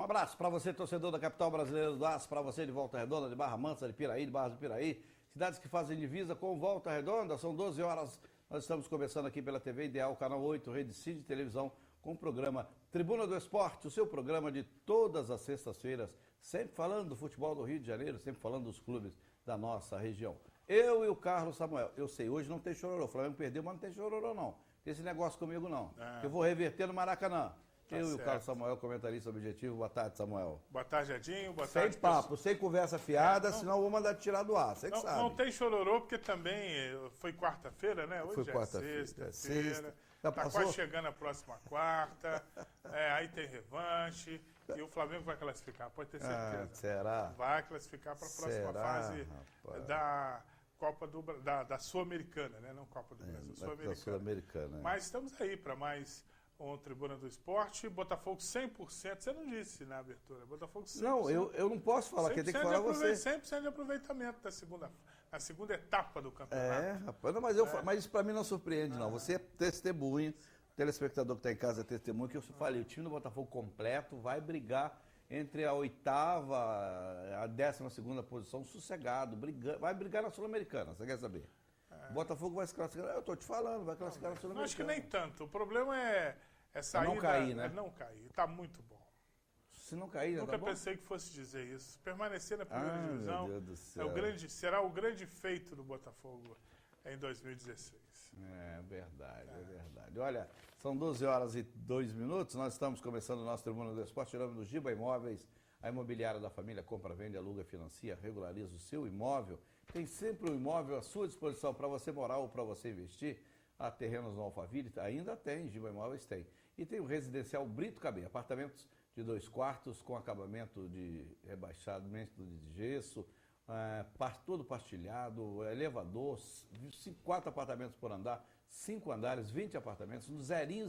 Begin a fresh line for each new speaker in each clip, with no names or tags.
abraço para você, torcedor da capital brasileira do Aço, para você de Volta Redonda, de Barra Mansa, de Piraí, de Barra do Piraí, cidades que fazem divisa com Volta Redonda. São 12 horas, nós estamos começando aqui pela TV Ideal, canal 8, Rede Cid Televisão, com o programa Tribuna do Esporte, o seu programa de todas as sextas-feiras, sempre falando do futebol do Rio de Janeiro, sempre falando dos clubes da nossa região. Eu e o Carlos Samuel, eu sei, hoje não tem chororô, o Flamengo perdeu, mas não tem chororô não, tem esse negócio comigo não, eu vou reverter no Maracanã. Eu e o Carlos Samuel, comentarista objetivo. Boa tarde, Samuel.
Boa tarde, Edinho. Boa tarde,
sem papo, sem conversa fiada, senão eu vou mandar te tirar do ar, você que sabe.
Não tem chororô, porque também foi quarta-feira, né? Hoje
foi quarta-feira,
sexta-feira.
Já
tá
passou?
Quase chegando a próxima quarta. Aí tem revanche. E o Flamengo vai classificar, pode ter certeza.
Será?
Vai classificar para a próxima fase da Copa da Sul-Americana, né? Não Copa do Brasil, Sul-Americana.
Sul-Americana.
Mas estamos aí para mais um Tribuna do Esporte. Botafogo 100%. Você não disse na abertura. Botafogo 100%.
Não, eu não posso falar, quem tem que falar você.
100% de aproveitamento na segunda etapa do campeonato.
Rapaz, não, mas isso para mim não surpreende, não. Você é testemunha, o telespectador que está em casa é testemunha, que eu falei, o time do Botafogo completo vai brigar entre a 8ª, a 12ª posição, sossegado, vai brigar na Sul-Americana, você quer saber? O Botafogo vai se classificar, eu estou te falando, vai classificar na Sul-Americana.
Acho que nem tanto, o problema é sair
não cair, né?
É não cair, está muito bom.
Se não cair,
nunca
tá bom?
Pensei que fosse dizer isso. Permanecer na primeira divisão
meu Deus do céu.
será o grande feito do Botafogo em 2016.
É verdade, é verdade. Olha, são 12 horas e 2 minutos, nós estamos começando o nosso Tribuna do Esporte, tirando do Giba Imóveis, a imobiliária da família, compra, vende, aluga, financia, regulariza o seu imóvel. Tem sempre um imóvel à sua disposição para você morar ou para você investir. Há terrenos no Alphaville, ainda tem, Giba Imóveis tem. E tem o residencial Brito Cabê, apartamentos de 2 quartos com acabamento de rebaixamento de gesso, todo partilhado, elevador, 4 apartamentos por andar, 5 andares, 20 apartamentos, no zerinho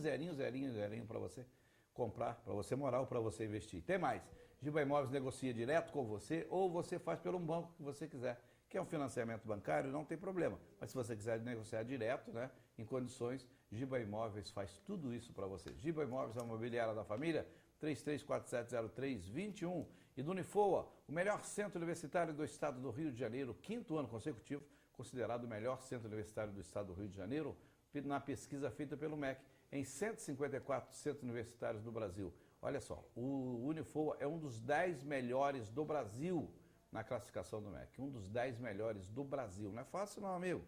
para você comprar, para você morar ou para você investir. Tem mais, Giba Imóveis negocia direto com você ou você faz pelo banco que você quiser. Quer um financiamento bancário, não tem problema. Mas se você quiser negociar direto, né, em condições, Giba Imóveis faz tudo isso para você. Giba Imóveis é a imobiliária da família, 33470321. E do Unifoa, o melhor centro universitário do estado do Rio de Janeiro, 5º ano consecutivo, considerado o melhor centro universitário do estado do Rio de Janeiro, na pesquisa feita pelo MEC, em 154 centros universitários do Brasil. Olha só, o Unifoa é um dos 10 melhores do Brasil na classificação do MEC, um dos 10 melhores do Brasil. Não é fácil não, amigo,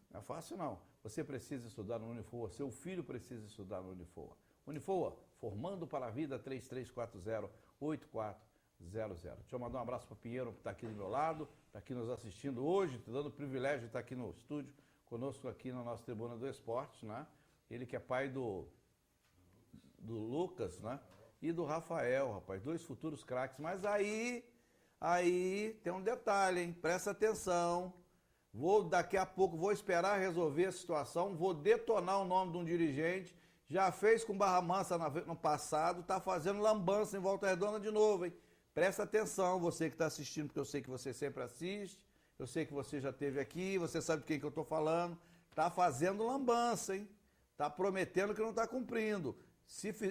não é fácil não. Você precisa estudar no Unifoa, seu filho precisa estudar no Unifoa. Unifoa, formando para a vida, 3340-8400. Deixa eu mandar um abraço para o Pinheiro, que está aqui do meu lado, está aqui nos assistindo hoje, está dando o privilégio de estar aqui no estúdio, conosco aqui na nossa Tribuna do Esporte, né? Ele que é pai do Lucas, né? E do Rafael, rapaz, 2 futuros craques. Mas aí tem um detalhe, hein? Presta atenção. Daqui a pouco, vou esperar resolver a situação, vou detonar o nome de um dirigente, já fez com Barra Mansa no passado, está fazendo lambança em Volta Redonda de novo, hein? Presta atenção, você que está assistindo, porque eu sei que você sempre assiste, eu sei que você já esteve aqui, você sabe de quem que eu estou falando, está fazendo lambança, hein? Está prometendo que não está cumprindo.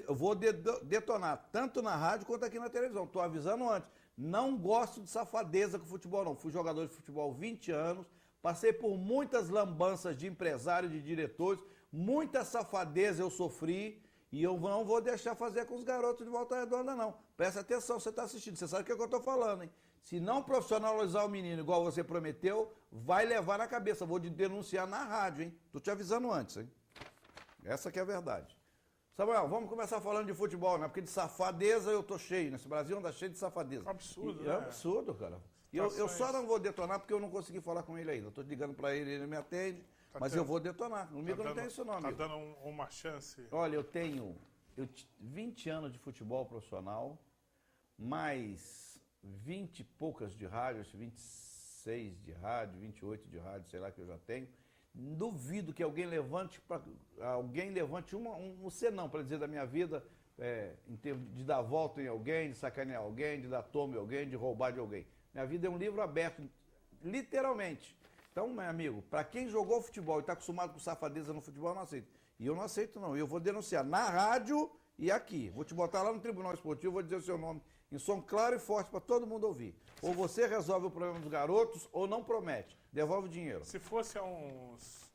Eu vou detonar tanto na rádio quanto aqui na televisão, estou avisando antes. Não gosto de safadeza com futebol não, fui jogador de futebol 20 anos, passei por muitas lambanças de empresários, de diretores, muita safadeza eu sofri e eu não vou deixar fazer com os garotos de Volta Redonda não. Presta atenção, você está assistindo, você sabe o que eu estou falando, hein? Se não profissionalizar o menino igual você prometeu, vai levar na cabeça, vou te denunciar na rádio, hein? Tô te avisando antes, hein? Essa que é a verdade. Samuel, vamos começar falando de futebol, né? Porque de safadeza eu tô cheio, nesse Brasil anda cheio de safadeza.
Absurdo,
né?
É
absurdo, cara. E eu só não vou detonar porque eu não consegui falar com ele ainda. Eu tô ligando para ele, ele me atende, mas eu vou detonar. Comigo não tem isso não, amigo.
Tá dando uma chance.
Olha, eu tenho 20 anos de futebol profissional, mais 20 e poucas de rádio, 26 de rádio, 28 de rádio, sei lá que eu já tenho. Duvido que alguém levante um senão para dizer da minha vida, em termos de dar volta em alguém, de sacanear alguém, de dar toma em alguém, de roubar de alguém. Minha vida é um livro aberto, literalmente. Então, meu amigo, para quem jogou futebol e está acostumado com safadeza no futebol, eu não aceito. E eu não aceito não, eu vou denunciar na rádio e aqui. Vou te botar lá no Tribunal Esportivo, vou dizer o seu nome em som claro e forte para todo mundo ouvir. Ou você resolve o problema dos garotos ou não promete. Devolve o dinheiro.
Se fosse há uns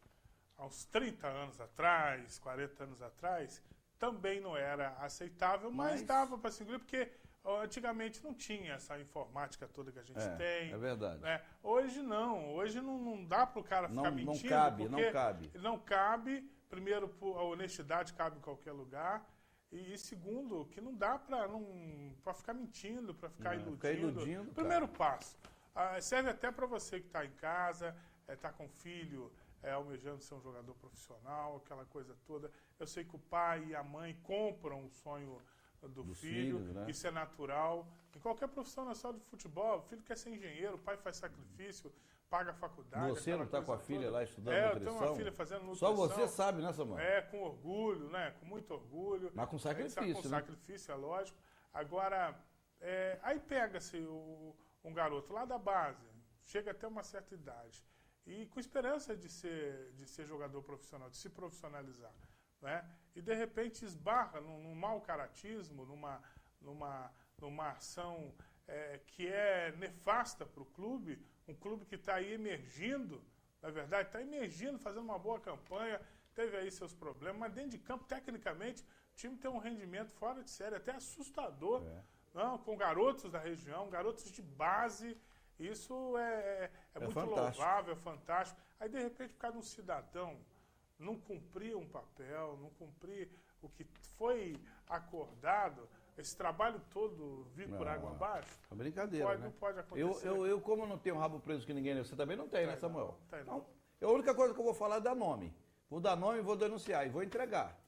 30 anos atrás, 40 anos atrás, também não era aceitável, mas dava para se engolir, porque antigamente não tinha essa informática toda que a gente tem.
É verdade.
Né? Hoje não dá para o cara ficar mentindo.
Não cabe.
Não cabe, primeiro, a honestidade cabe em qualquer lugar, e segundo, que não dá para ficar mentindo, para ficar iludindo. Primeiro passo. Serve até para você que está em casa, está com filho, almejando ser um jogador profissional, aquela coisa toda. Eu sei que o pai e a mãe compram o sonho do filho,
né?
Isso é natural. Em qualquer profissão, não é só de futebol, o filho quer ser engenheiro, o pai faz sacrifício, paga a faculdade.
Você não está com a filha lá estudando nutrição?
Eu tenho uma filha fazendo nutrição.
Só você sabe, né, Samuel?
Com orgulho, né? Com muito orgulho.
Mas com sacrifício,
com sacrifício, é lógico. Agora, aí pega-se um garoto lá da base, chega até uma certa idade, e com esperança de ser jogador profissional, de se profissionalizar, né? E de repente esbarra num mau caratismo, numa ação que é nefasta para o clube, um clube que está aí emergindo, na verdade, está emergindo, fazendo uma boa campanha, teve aí seus problemas, mas dentro de campo, tecnicamente, o time tem um rendimento fora de série, até assustador, não, com garotos da região, garotos de base. Isso é muito
fantástico.
louvável, é fantástico. Aí, de repente, por causa de um cidadão não cumprir um papel, não cumprir o que foi acordado, esse trabalho todo vir por água abaixo,
é brincadeira, né?
Não pode acontecer.
Eu, como não tenho rabo preso que ninguém, você também não tem, né, Samuel?
Não.
Então, a única coisa que eu vou falar é dar nome. Vou dar nome, vou denunciar e vou entregar.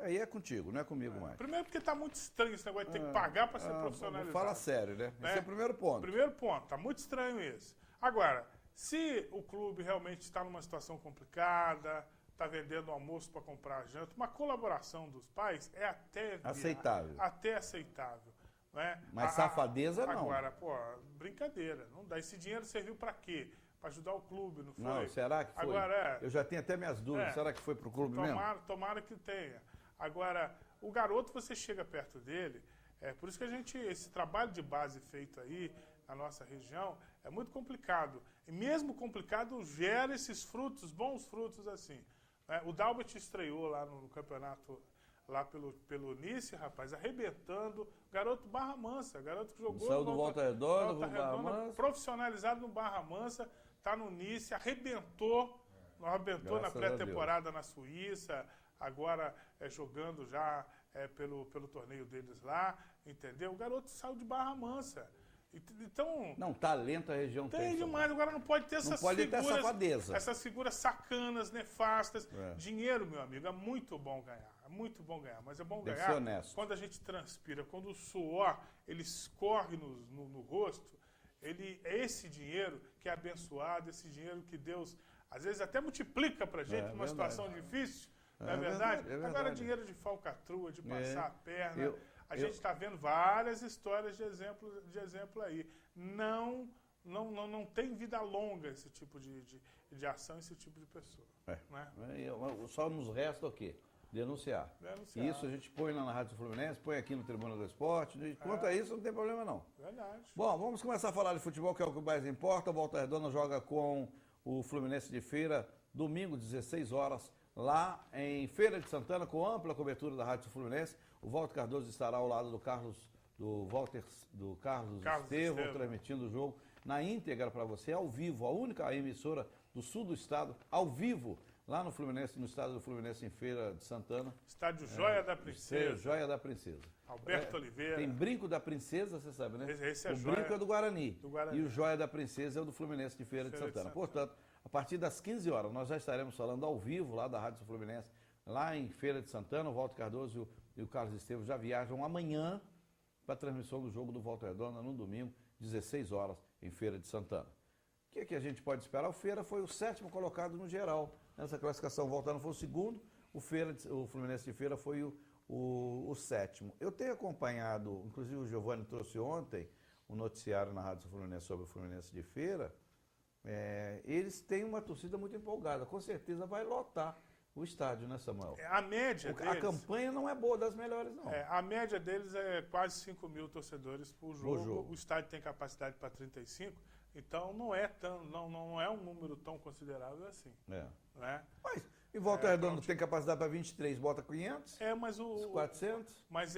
Aí é contigo, não é comigo mais.
Primeiro porque está muito estranho esse negócio de ter que pagar para ser profissionalizado.
Fala sério, né? Esse é o primeiro ponto.
Primeiro ponto, está muito estranho isso. Agora, se o clube realmente está numa situação complicada, está vendendo almoço para comprar janta, uma colaboração dos pais é até
aceitável.
Até aceitável. Né?
Mas safadeza não.
Agora, brincadeira. Não dá. Esse dinheiro serviu para quê? Para ajudar o clube, não foi?
Não, será que foi?
Agora,
eu já tenho até minhas dúvidas. Será que foi para o clube mesmo?
Tomara que tenha. Agora, o garoto, você chega perto dele, por isso que esse trabalho de base feito aí na nossa região é muito complicado. E mesmo complicado, gera esses frutos, bons frutos assim. O Dalbert estreou lá no campeonato, lá pelo Nice, rapaz, arrebentando. Garoto Barra Mansa, garoto que jogou...
Saiu do Volta Redonda, pro Barra Mansa.
Profissionalizado no Barra Mansa, tá no Nice, arrebentou na pré-temporada na Suíça, agora jogando já pelo torneio deles lá, entendeu? O garoto saiu de Barra Mansa. Então...
Não, talento a região
tem demais, agora não pode ter essas
figuras...
Não pode
ter safadeza.
Essas figuras sacanas, nefastas. Dinheiro, meu amigo, é muito bom ganhar. É muito bom ganhar, mas é bom ganhar quando a gente transpira, quando o suor, ele escorre no rosto, esse dinheiro que é abençoado, esse dinheiro que Deus, às vezes, até multiplica pra gente numa situação difícil, não é verdade? Agora, dinheiro de falcatrua, de passar a perna... A gente está vendo várias histórias de exemplo aí. Não tem vida longa esse tipo de ação, esse tipo de pessoa. Né?
Só nos resta o quê? Denunciar. Isso a gente põe lá na Rádio Fluminense, põe aqui no Tribuna do Esporte. Quanto a isso, não tem problema não.
Verdade.
Bom, vamos começar a falar de futebol, que é o que mais importa. O Volta Redonda joga com o Fluminense de Feira, domingo, 16 horas, lá em Feira de Santana, com ampla cobertura da Rádio Fluminense. O Walter Cardoso estará ao lado do Carlos Estevão, transmitindo o jogo na íntegra para você, ao vivo, a única emissora do sul do estado, ao vivo, lá no Fluminense, no estádio do Fluminense em Feira de Santana.
Estádio Joia da Princesa.
Joia da Princesa.
Alberto Oliveira.
Tem Brinco da Princesa, você sabe, né?
Esse é
o Brinco é do Guarani.
Guarani.
E o Joia da Princesa é o do Fluminense de Feira de Santana. Portanto, a partir das 15 horas, nós já estaremos falando ao vivo lá da Rádio Fluminense, lá em Feira de Santana. O Walter Cardoso e o Carlos Estevão já viajam amanhã para a transmissão do jogo do Volta Redonda no domingo, 16 horas, em Feira de Santana. O que a gente pode esperar? O Feira foi o 7º colocado no geral. Nessa classificação, o Volta não foi o 2º, o Fluminense de Feira foi o 7º. Eu tenho acompanhado, inclusive o Giovanni trouxe ontem um noticiário na Rádio Fluminense sobre o Fluminense de Feira. Eles têm uma torcida muito empolgada, com certeza vai lotar O estádio, né, Samuel?
A média
A
deles...
campanha não é boa das melhores, não.
A média deles é quase 5 mil torcedores por jogo. O estádio tem capacidade para 35, então não é um número tão considerável assim.
É.
Né?
Mas, e Volta Redonda tem capacidade para 23, bota 500?
Mas
os 400?
Mas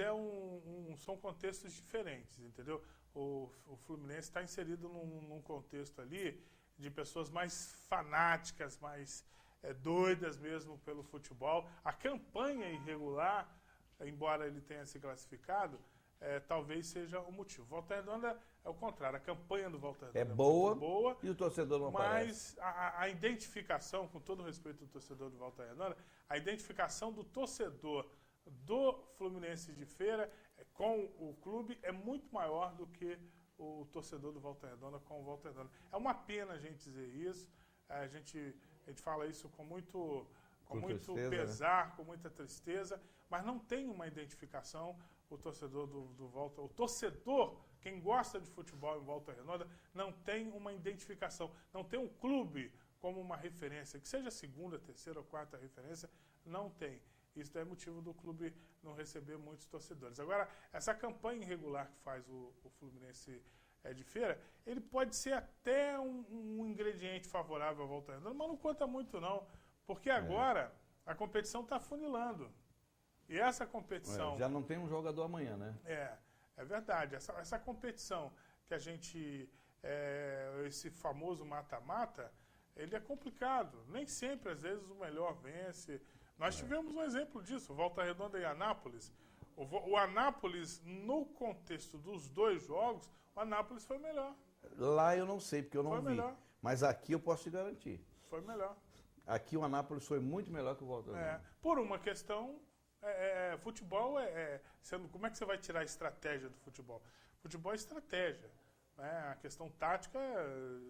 são contextos diferentes, entendeu? O Fluminense está inserido num contexto ali de pessoas mais fanáticas, mais doidas mesmo pelo futebol. A campanha irregular, embora ele tenha se classificado, talvez seja o motivo. Volta Redonda é o contrário. A campanha do Volta Redonda
é
muito boa
e o torcedor não aparece.
Mas a identificação, com todo respeito do torcedor do Volta Redonda, a identificação do torcedor do Fluminense de Feira com o clube é muito maior do que o torcedor do Volta Redonda com o Volta Redonda. É uma pena a gente dizer isso. A gente fala isso com muito
tristeza,
pesar,
né?
com muita tristeza, mas não tem uma identificação. O torcedor do Volta, o torcedor, quem gosta de futebol em Volta Redonda, não tem uma identificação, não tem um clube como uma referência, que seja a segunda, terceira ou quarta referência, não tem. Isso é motivo do clube não receber muitos torcedores. Agora, essa campanha irregular que faz o Fluminense de Feira, ele pode ser até um ingrediente favorável à Volta Redonda, mas não conta muito não, porque agora a competição está funilando. E essa competição...
já não tem um jogador amanhã, né?
É verdade. Essa competição que a gente... esse famoso mata-mata, ele é complicado. Nem sempre, às vezes, o melhor vence. Nós tivemos um exemplo disso, Volta Redonda e Anápolis. O Anápolis, no contexto dos dois jogos, o Anápolis foi melhor.
Lá eu não sei, porque eu não vi.
Melhor.
Mas aqui eu posso te garantir.
Foi melhor.
Aqui o Anápolis foi muito melhor que o Volta Redonda.
Por uma questão... futebol como é que você vai tirar a estratégia do futebol? Futebol é estratégia. Né? A questão tática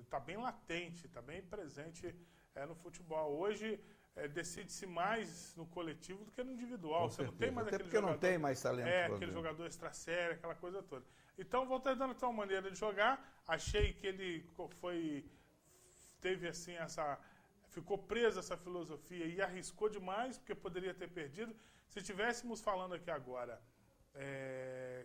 está bem latente, está bem presente no futebol. Hoje decide-se mais no coletivo do que no individual. Você não tem mais aquele jogador,
não tem mais talento.
Aquele jogador extra-série, aquela coisa toda. Então, Volta Redonda tem uma maneira de jogar. Achei que ele teve assim ficou preso a essa filosofia e arriscou demais, porque poderia ter perdido. Se estivéssemos falando aqui agora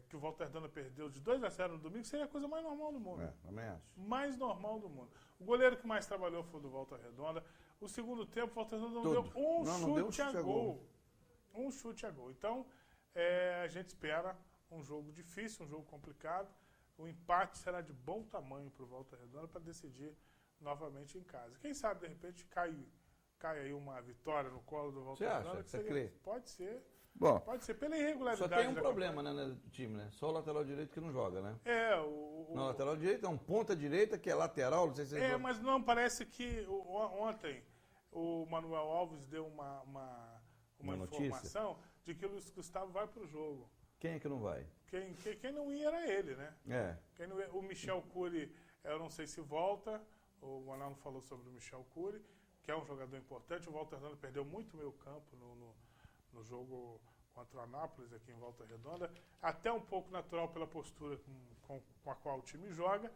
que o Volta Redonda perdeu de 2-0 no domingo, seria a coisa mais normal do mundo.
Também acho.
Mais normal do mundo. O goleiro que mais trabalhou foi o do Volta Redonda. O segundo tempo, o Volta Redonda não deu um chute a gol. Um chute a gol. Então, a gente espera um jogo difícil, um jogo complicado. O empate será de bom tamanho para o Volta Redonda para decidir novamente em casa. Quem sabe, de repente, cai aí uma vitória no colo do Volta Redonda.
Você crê?
Pode ser.
Bom,
pode ser pela irregularidade.
Só tem um problema, né, no time, né? Só o lateral direito que não joga, né?
O
lateral direito é um ponta direita que é lateral, não sei se...
mas não, parece que ontem o Manuel Alves deu uma informação de que o Luiz Gustavo vai para o jogo.
Quem é que não vai?
Quem não ia era ele, né? Quem não ia, o Michel Cury, eu não sei se volta, o Manuel não falou sobre o Michel Cury, que é um jogador importante. O Volta Redonda perdeu muito meio campo no jogo contra o Anápolis, aqui em Volta Redonda. Até um pouco natural pela postura com a qual o time joga,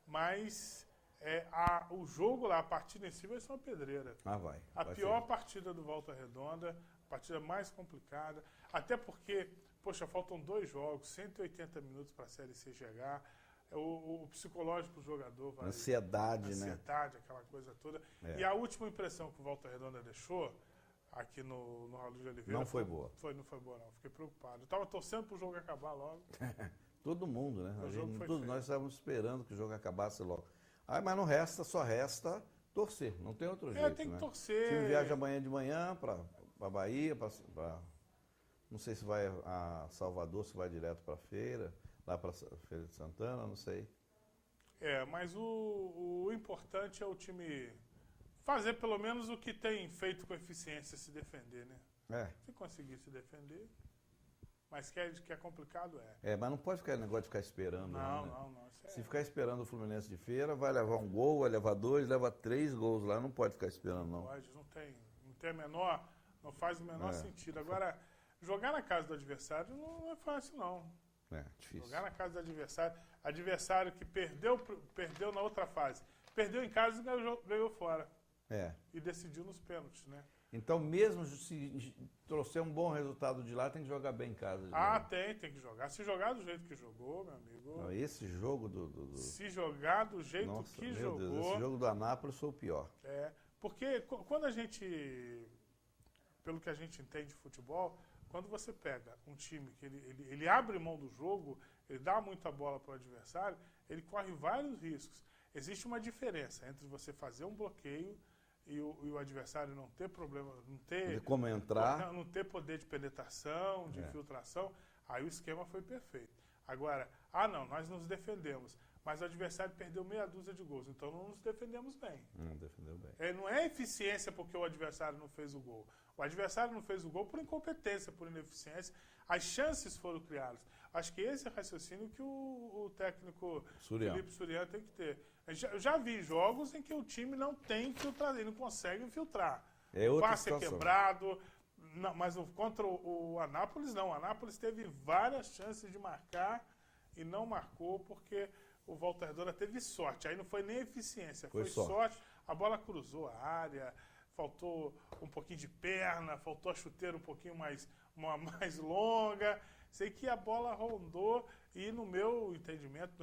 mas o jogo lá, a partida em si vai ser uma pedreira.
Vai.
A pior partida do Volta Redonda, a partida mais complicada, até porque, faltam 2 jogos, 180 minutos para a Série C chegar. O psicológico do jogador vai...
Ansiedade, né?
Aquela coisa toda. E a última impressão que o Volta Redonda deixou aqui no Raul de Oliveira...
Não foi boa.
Não foi boa, não. Fiquei preocupado. Eu estava torcendo para o jogo acabar logo.
Todo mundo, né?
Todos
nós estávamos esperando que o jogo acabasse logo. Mas só resta torcer. Não tem outro jeito,
tem que
né?
torcer.
O time viaja amanhã de manhã para Bahia, não sei se vai a Salvador, se vai direto para a feira... Lá para a Feira de Santana, não sei.
Mas o importante é o time fazer pelo menos o que tem feito com eficiência, se defender, né? Se conseguir se defender, mas que é complicado,
mas não pode ficar negócio de ficar esperando.
Não.
Se ficar esperando o Fluminense de Feira, vai levar um gol, vai levar 2, leva 3 gols lá, não pode ficar esperando, não.
Não tem a menor, não faz o menor sentido. Agora, jogar na casa do adversário não é fácil, não.
Difícil.
Jogar na casa do adversário que perdeu na outra fase. Perdeu em casa e ganhou fora. E decidiu nos pênaltis, né?
Então, mesmo se trouxer um bom resultado de lá, tem que jogar bem em casa.
Tem que jogar. Se jogar do jeito que jogou, meu amigo...
Não, esse jogo
Se jogar do jeito
Nossa,
que
meu
jogou...
Deus, esse jogo do Anápolis foi o pior.
Porque quando a gente... Pelo que a gente entende de futebol, quando você pega um time que ele abre mão do jogo, ele dá muita bola para o adversário, ele corre vários riscos. Existe uma diferença entre você fazer um bloqueio e o adversário não ter problema, não ter poder de penetração, de infiltração, aí o esquema foi perfeito. Agora, não, nós nos defendemos, mas o adversário perdeu meia dúzia de gols, então não nos defendemos bem.
Não defendeu bem.
Não é eficiência porque o adversário não fez o gol. O adversário não fez o gol por incompetência, por ineficiência. As chances foram criadas. Acho que esse é o raciocínio que o técnico Felipe Surian tem que ter. Eu já vi jogos em que o time não tem infiltração, ele não consegue infiltrar. O passe é quebrado, não, mas contra o Anápolis não. O Anápolis teve várias chances de marcar e não marcou porque o Walter Dora teve sorte. Aí não foi nem eficiência, foi sorte. A bola cruzou a área, faltou um pouquinho de perna, faltou a chuteira um pouquinho mais longa. Sei que a bola rondou e, no meu entendimento,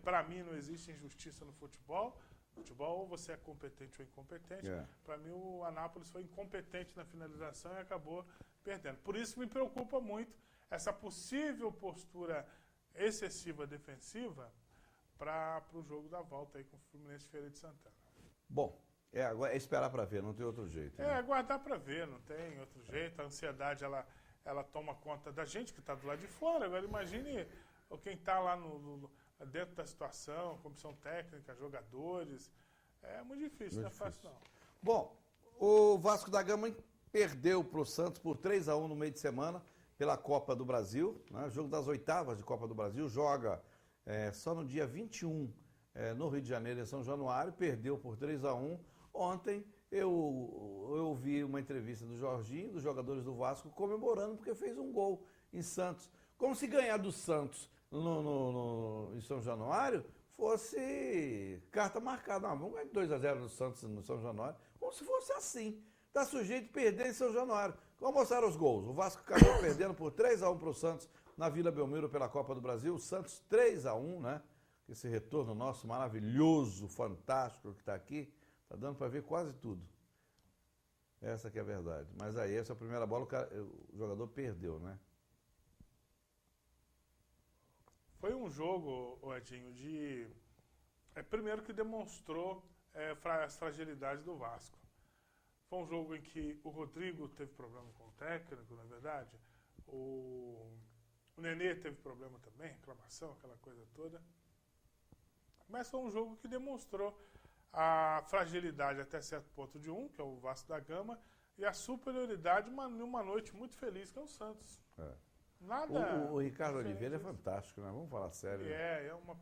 para mim não existe injustiça no futebol. Futebol, ou você é competente ou incompetente. Para mim, o Anápolis foi incompetente na finalização e acabou perdendo. Por isso me preocupa muito essa possível postura excessiva defensiva para o jogo da volta aí com o Fluminense Feira de Santana.
Bom, agora é esperar para ver, não tem outro jeito. Né?
Aguardar para ver, não tem outro jeito. A ansiedade, ela toma conta da gente que está do lado de fora. Agora imagine quem está lá dentro da situação, comissão técnica, jogadores. É muito difícil, não é fácil não.
Bom, o Vasco da Gama perdeu para o Santos por 3-1 no meio de semana pela Copa do Brasil, né? Jogo das oitavas de Copa do Brasil, joga só no dia 21 no Rio de Janeiro, em São Januário, perdeu por 3-1. Ontem eu ouvi uma entrevista do Jorginho, dos jogadores do Vasco, comemorando porque fez um gol em Santos. Como se ganhar do Santos em São Januário fosse carta marcada. Não, vamos ganhar de 2-0 do Santos no São Januário, como se fosse assim. Está sujeito a perder em São Januário. Vamos mostrar os gols. O Vasco acabou perdendo por 3-1 para o Santos na Vila Belmiro pela Copa do Brasil. O Santos 3-1, né? Esse retorno nosso maravilhoso, fantástico que está aqui. Está dando para ver quase tudo. Essa que é a verdade. Mas aí, essa primeira bola, o jogador perdeu, né?
Foi um jogo, Edinho, primeiro que demonstrou as fragilidades do Vasco. Foi um jogo em que o Rodrigo teve problema com o técnico, na verdade. O Nenê teve problema também, reclamação, aquela coisa toda. Mas foi um jogo que demonstrou a fragilidade até certo ponto de que é o Vasco da Gama, e a superioridade numa noite muito feliz, que é o Santos. Nada.
O Ricardo Oliveira é fantástico, né? Vamos falar sério.
É uma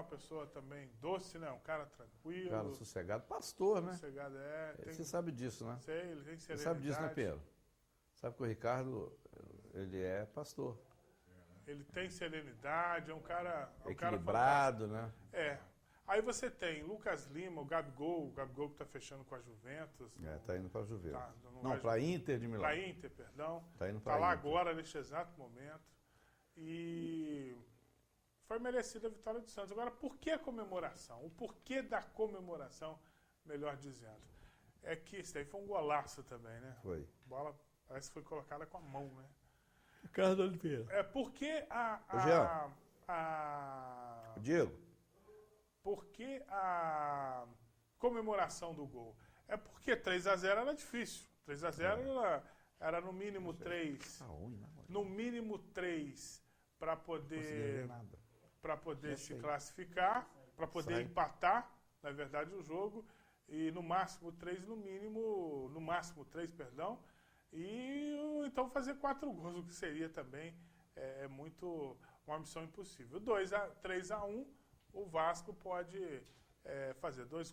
pessoa também doce, né? Um cara tranquilo.
Cara sossegado. Pastor, né?
Sossegado,
Você sabe disso, né?
Sei, ele tem serenidade.
Você sabe disso, né, Pedro? Sabe que o Ricardo, ele é pastor.
Ele tem serenidade, é um cara...
equilibrado, né?
Aí você tem Lucas Lima, o Gabigol que está fechando com a Juventus.
Está indo para a Juventus. Para a Inter de Milão.
Para a Inter, perdão.
Está
lá agora, neste exato momento. E foi merecida a vitória do Santos. Agora, por que a comemoração? O porquê da comemoração, melhor dizendo. É que isso aí foi um golaço também, né?
Foi.
A bola parece que foi colocada com a mão, né?
Ricardo Oliveira.
Porque
Diego.
Por que a comemoração do gol? É porque 3-0 era difícil. 3-0 era no mínimo 3. No mínimo 3 para poder se classificar, para poder empatar, na verdade, o jogo. E no máximo 3, no máximo 3, perdão. E então fazer 4 gols, o que seria também uma missão impossível. 3-1. O Vasco pode fazer 2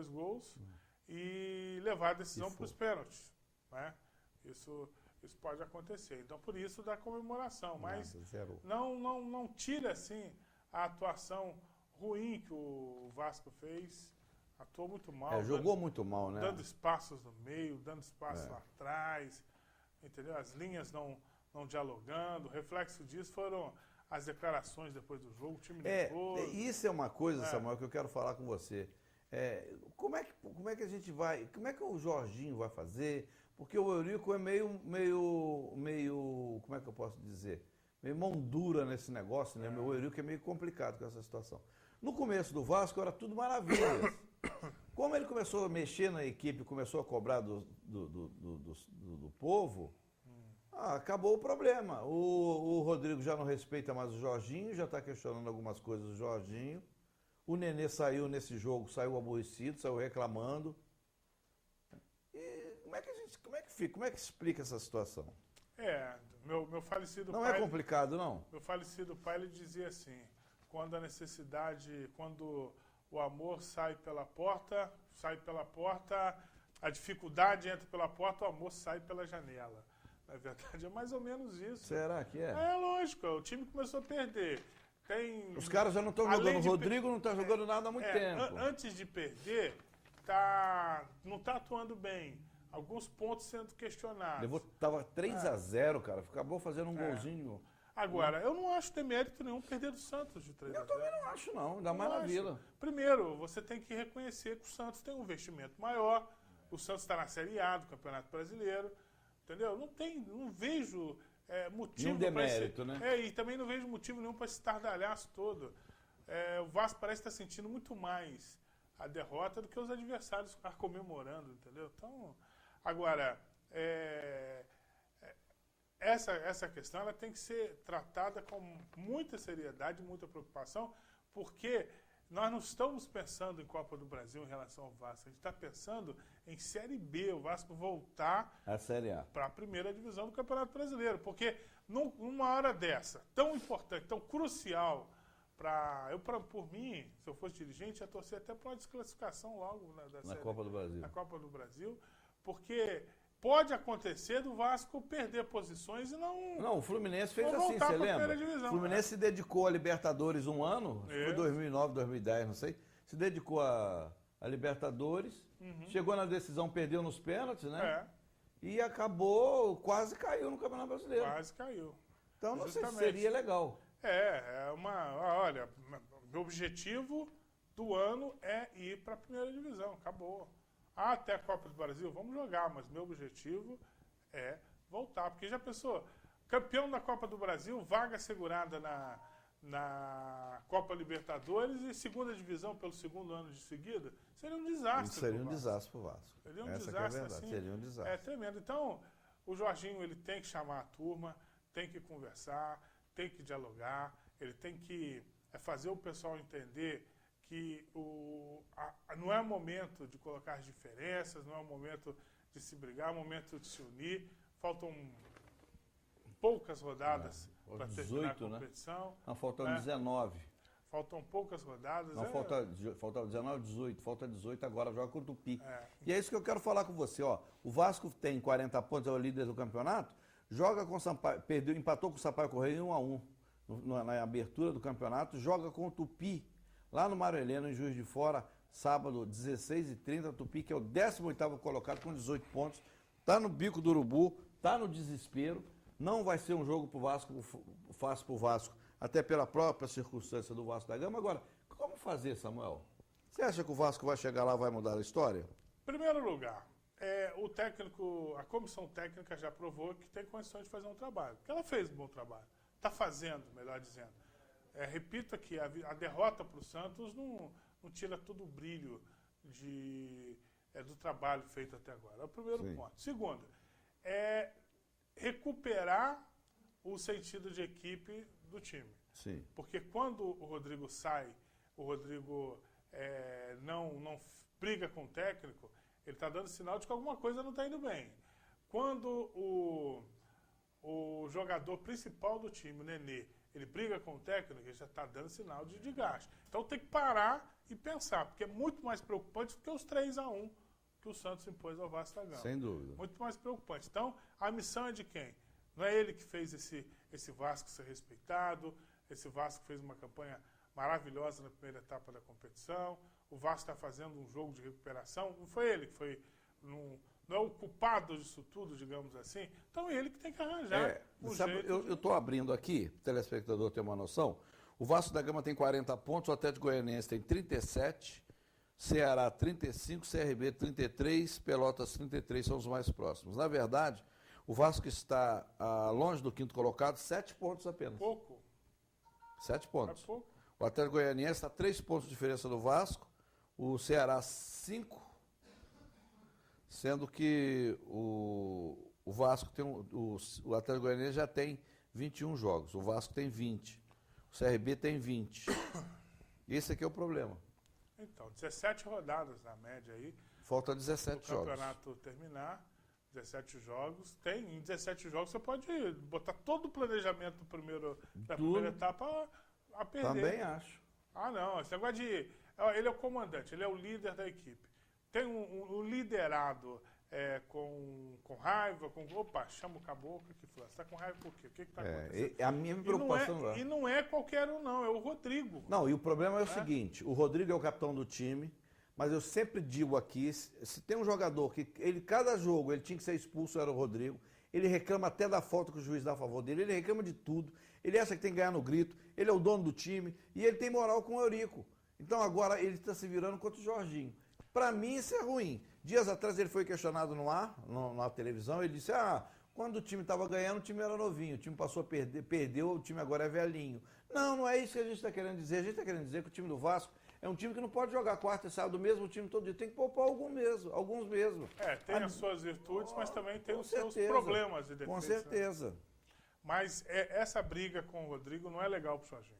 gols, e levar a decisão para os pênaltis. Né? Isso pode acontecer. Então, por isso, da comemoração. Mas não tira, assim, a atuação ruim que o Vasco fez, Atuou muito mal.
Jogou muito mal, né?
Dando espaços no meio, dando espaços lá atrás, entendeu? As linhas não dialogando. O reflexo disso foram as declarações depois do jogo, o time nervoso.
Isso é uma coisa, Samuel, que eu quero falar com você. Como é que a gente vai, como é que o Jorginho vai fazer? Porque o Eurico é meio, como é que eu posso dizer? Meio mão dura nesse negócio, né? O Eurico é meio complicado com essa situação. No começo do Vasco era tudo maravilha. Como ele começou a mexer na equipe, começou a cobrar do povo, acabou o problema. O Rodrigo já não respeita mais o Jorginho, já está questionando algumas coisas do Jorginho. O Nenê saiu nesse jogo, saiu aborrecido, saiu reclamando. E como é que explica essa situação?
Meu falecido
não
pai...
Não é complicado, não?
Meu falecido pai, ele dizia assim, quando o amor sai pela porta, a dificuldade entra pela porta, o amor sai pela janela. Na verdade, é mais ou menos isso.
Será que é?
É lógico, o time começou a perder.
Os caras já não estão jogando, o Rodrigo não está jogando nada há muito tempo.
Antes de perder, não está atuando bem. Alguns pontos sendo questionados.
Estava 3-0, cara. Acabou fazendo um golzinho.
Agora, eu não acho demérito nenhum perder do Santos de 3-0.
Eu também não acho, não. Ainda mais na Vila.
Primeiro, você tem que reconhecer que o Santos tem um investimento maior. O Santos está na Série A do Campeonato Brasileiro. Entendeu? Não vejo motivo
nenhum demérito, né?
E também não vejo motivo nenhum para esse estardalhaço todo. O Vasco parece estar sentindo muito mais a derrota do que os adversários ficar comemorando, entendeu? Então, agora, essa questão ela tem que ser tratada com muita seriedade, muita preocupação, porque nós não estamos pensando em Copa do Brasil em relação ao Vasco, a gente está pensando em Série B, o Vasco voltar para a primeira divisão do Campeonato Brasileiro, porque numa hora dessa, tão importante, tão crucial, por mim, se eu fosse dirigente, ia torcer até para uma desclassificação logo
na Copa do Brasil.
Na Copa do Brasil, porque pode acontecer do Vasco perder posições e não...
Não, o Fluminense fez assim, você lembra? O Fluminense se dedicou a Libertadores um ano, foi 2009, 2010, não sei, se dedicou a Libertadores, chegou na decisão, perdeu nos pênaltis, né? E acabou, quase caiu no Campeonato Brasileiro.
Quase caiu.
Então não sei se seria legal.
Olha, meu objetivo do ano é ir para a primeira divisão, acabou. Até a Copa do Brasil, vamos jogar, mas meu objetivo é voltar. Porque já pensou, campeão da Copa do Brasil, vaga assegurada na Copa Libertadores e segunda divisão pelo segundo ano de seguida, seria um desastre.
Seria um desastre para o Vasco.
Seria um desastre, assim,
seria um desastre.
É tremendo. Então, o Jorginho ele tem que chamar a turma, tem que conversar, tem que dialogar, ele tem que fazer o pessoal entender que não é o momento de colocar as diferenças, não é o momento de se brigar, é o momento de se unir. Faltam poucas rodadas para terminar a competição.
Né? Não, faltam 19.
Faltam poucas rodadas.
Não, falta 19, 18. Falta 18 agora, joga com o Tupi. E é isso que eu quero falar com você. Ó. O Vasco tem 40 pontos, é o líder do campeonato, joga com o Sampaio, empatou com o Sampaio Correia em 1-1 na abertura do campeonato, joga com o Tupi, lá no Mário Heleno, em Juiz de Fora, sábado, 16h30, Tupi, que é o 18º colocado com 18 pontos, está no bico do urubu, está no desespero, não vai ser um jogo fácil para o Vasco, até pela própria circunstância do Vasco da Gama. Agora, como fazer, Samuel? Você acha que o Vasco vai chegar lá e vai mudar a história?
Em primeiro lugar, a comissão técnica já provou que tem condições de fazer um trabalho, que ela fez um bom trabalho, está fazendo, melhor dizendo. Repito aqui, a derrota para o Santos não tira todo o brilho do trabalho feito até agora. É o primeiro ponto. Segundo, recuperar o sentido de equipe do time.
Sim.
Porque quando o Rodrigo sai, o Rodrigo não briga com o técnico, ele está dando sinal de que alguma coisa não está indo bem. Quando o jogador principal do time, o Nenê, ele briga com o técnico, ele já está dando sinal de desgaste. Então tem que parar e pensar, porque é muito mais preocupante do que os 3-1 que o Santos impôs ao Vasco da Gama.
Sem dúvida.
Muito mais preocupante. Então, a missão é de quem? Não é ele que fez esse Vasco ser respeitado, esse Vasco fez uma campanha maravilhosa na primeira etapa da competição. O Vasco está fazendo um jogo de recuperação. Não foi ele que foi... Não é o culpado disso tudo, digamos assim. Então é ele que tem que arranjar
jeito. Eu estou abrindo aqui, para o telespectador ter uma noção. O Vasco da Gama tem 40 pontos, o Atlético Goianiense tem 37, Ceará 35, CRB 33, Pelotas 33, são os mais próximos. Na verdade, o Vasco está longe do quinto colocado, 7 pontos apenas.
Pouco.
7 pontos.
É pouco.
O Atlético Goianiense está 3 pontos de diferença do Vasco, o Ceará 5, sendo que o Vasco tem o Atlético Goianiense já tem 21 jogos, o Vasco tem 20, o CRB tem 20. Esse aqui é o problema.
Então, 17 rodadas na média aí.
Falta 17 jogos.
O campeonato terminar, 17 jogos. Em 17 jogos você pode botar todo o planejamento da primeira etapa a perder.
Também acho.
Ah, não. Esse negócio de... Ele é o comandante, ele é o líder da equipe. Tem um liderado com raiva, opa, chama o caboclo aqui, você está com raiva por quê? O que está acontecendo?
A minha preocupação
e não é qualquer um, não, é o Rodrigo.
Não, e o problema é o seguinte, o Rodrigo é o capitão do time, mas eu sempre digo aqui, se tem um jogador que cada jogo ele tinha que ser expulso, era o Rodrigo, ele reclama até da falta que o juiz dá a favor dele, ele reclama de tudo, ele acha que tem que ganhar no grito, ele é o dono do time e ele tem moral com o Eurico. Então agora ele está se virando contra o Jorginho. Para mim isso é ruim. Dias atrás ele foi questionado na televisão, ele disse, quando o time estava ganhando, o time era novinho, o time passou a perder, perdeu, o time agora é velhinho. Não é isso que a gente está querendo dizer. A gente está querendo dizer que o time do Vasco é um time que não pode jogar quarta e sábado mesmo, o time todo dia. Tem que poupar alguns mesmo.
Tem as suas virtudes, mas também tem os seus problemas de defesa.
Com certeza.
Né? Mas essa briga com o Rodrigo não é legal pro Jorginho.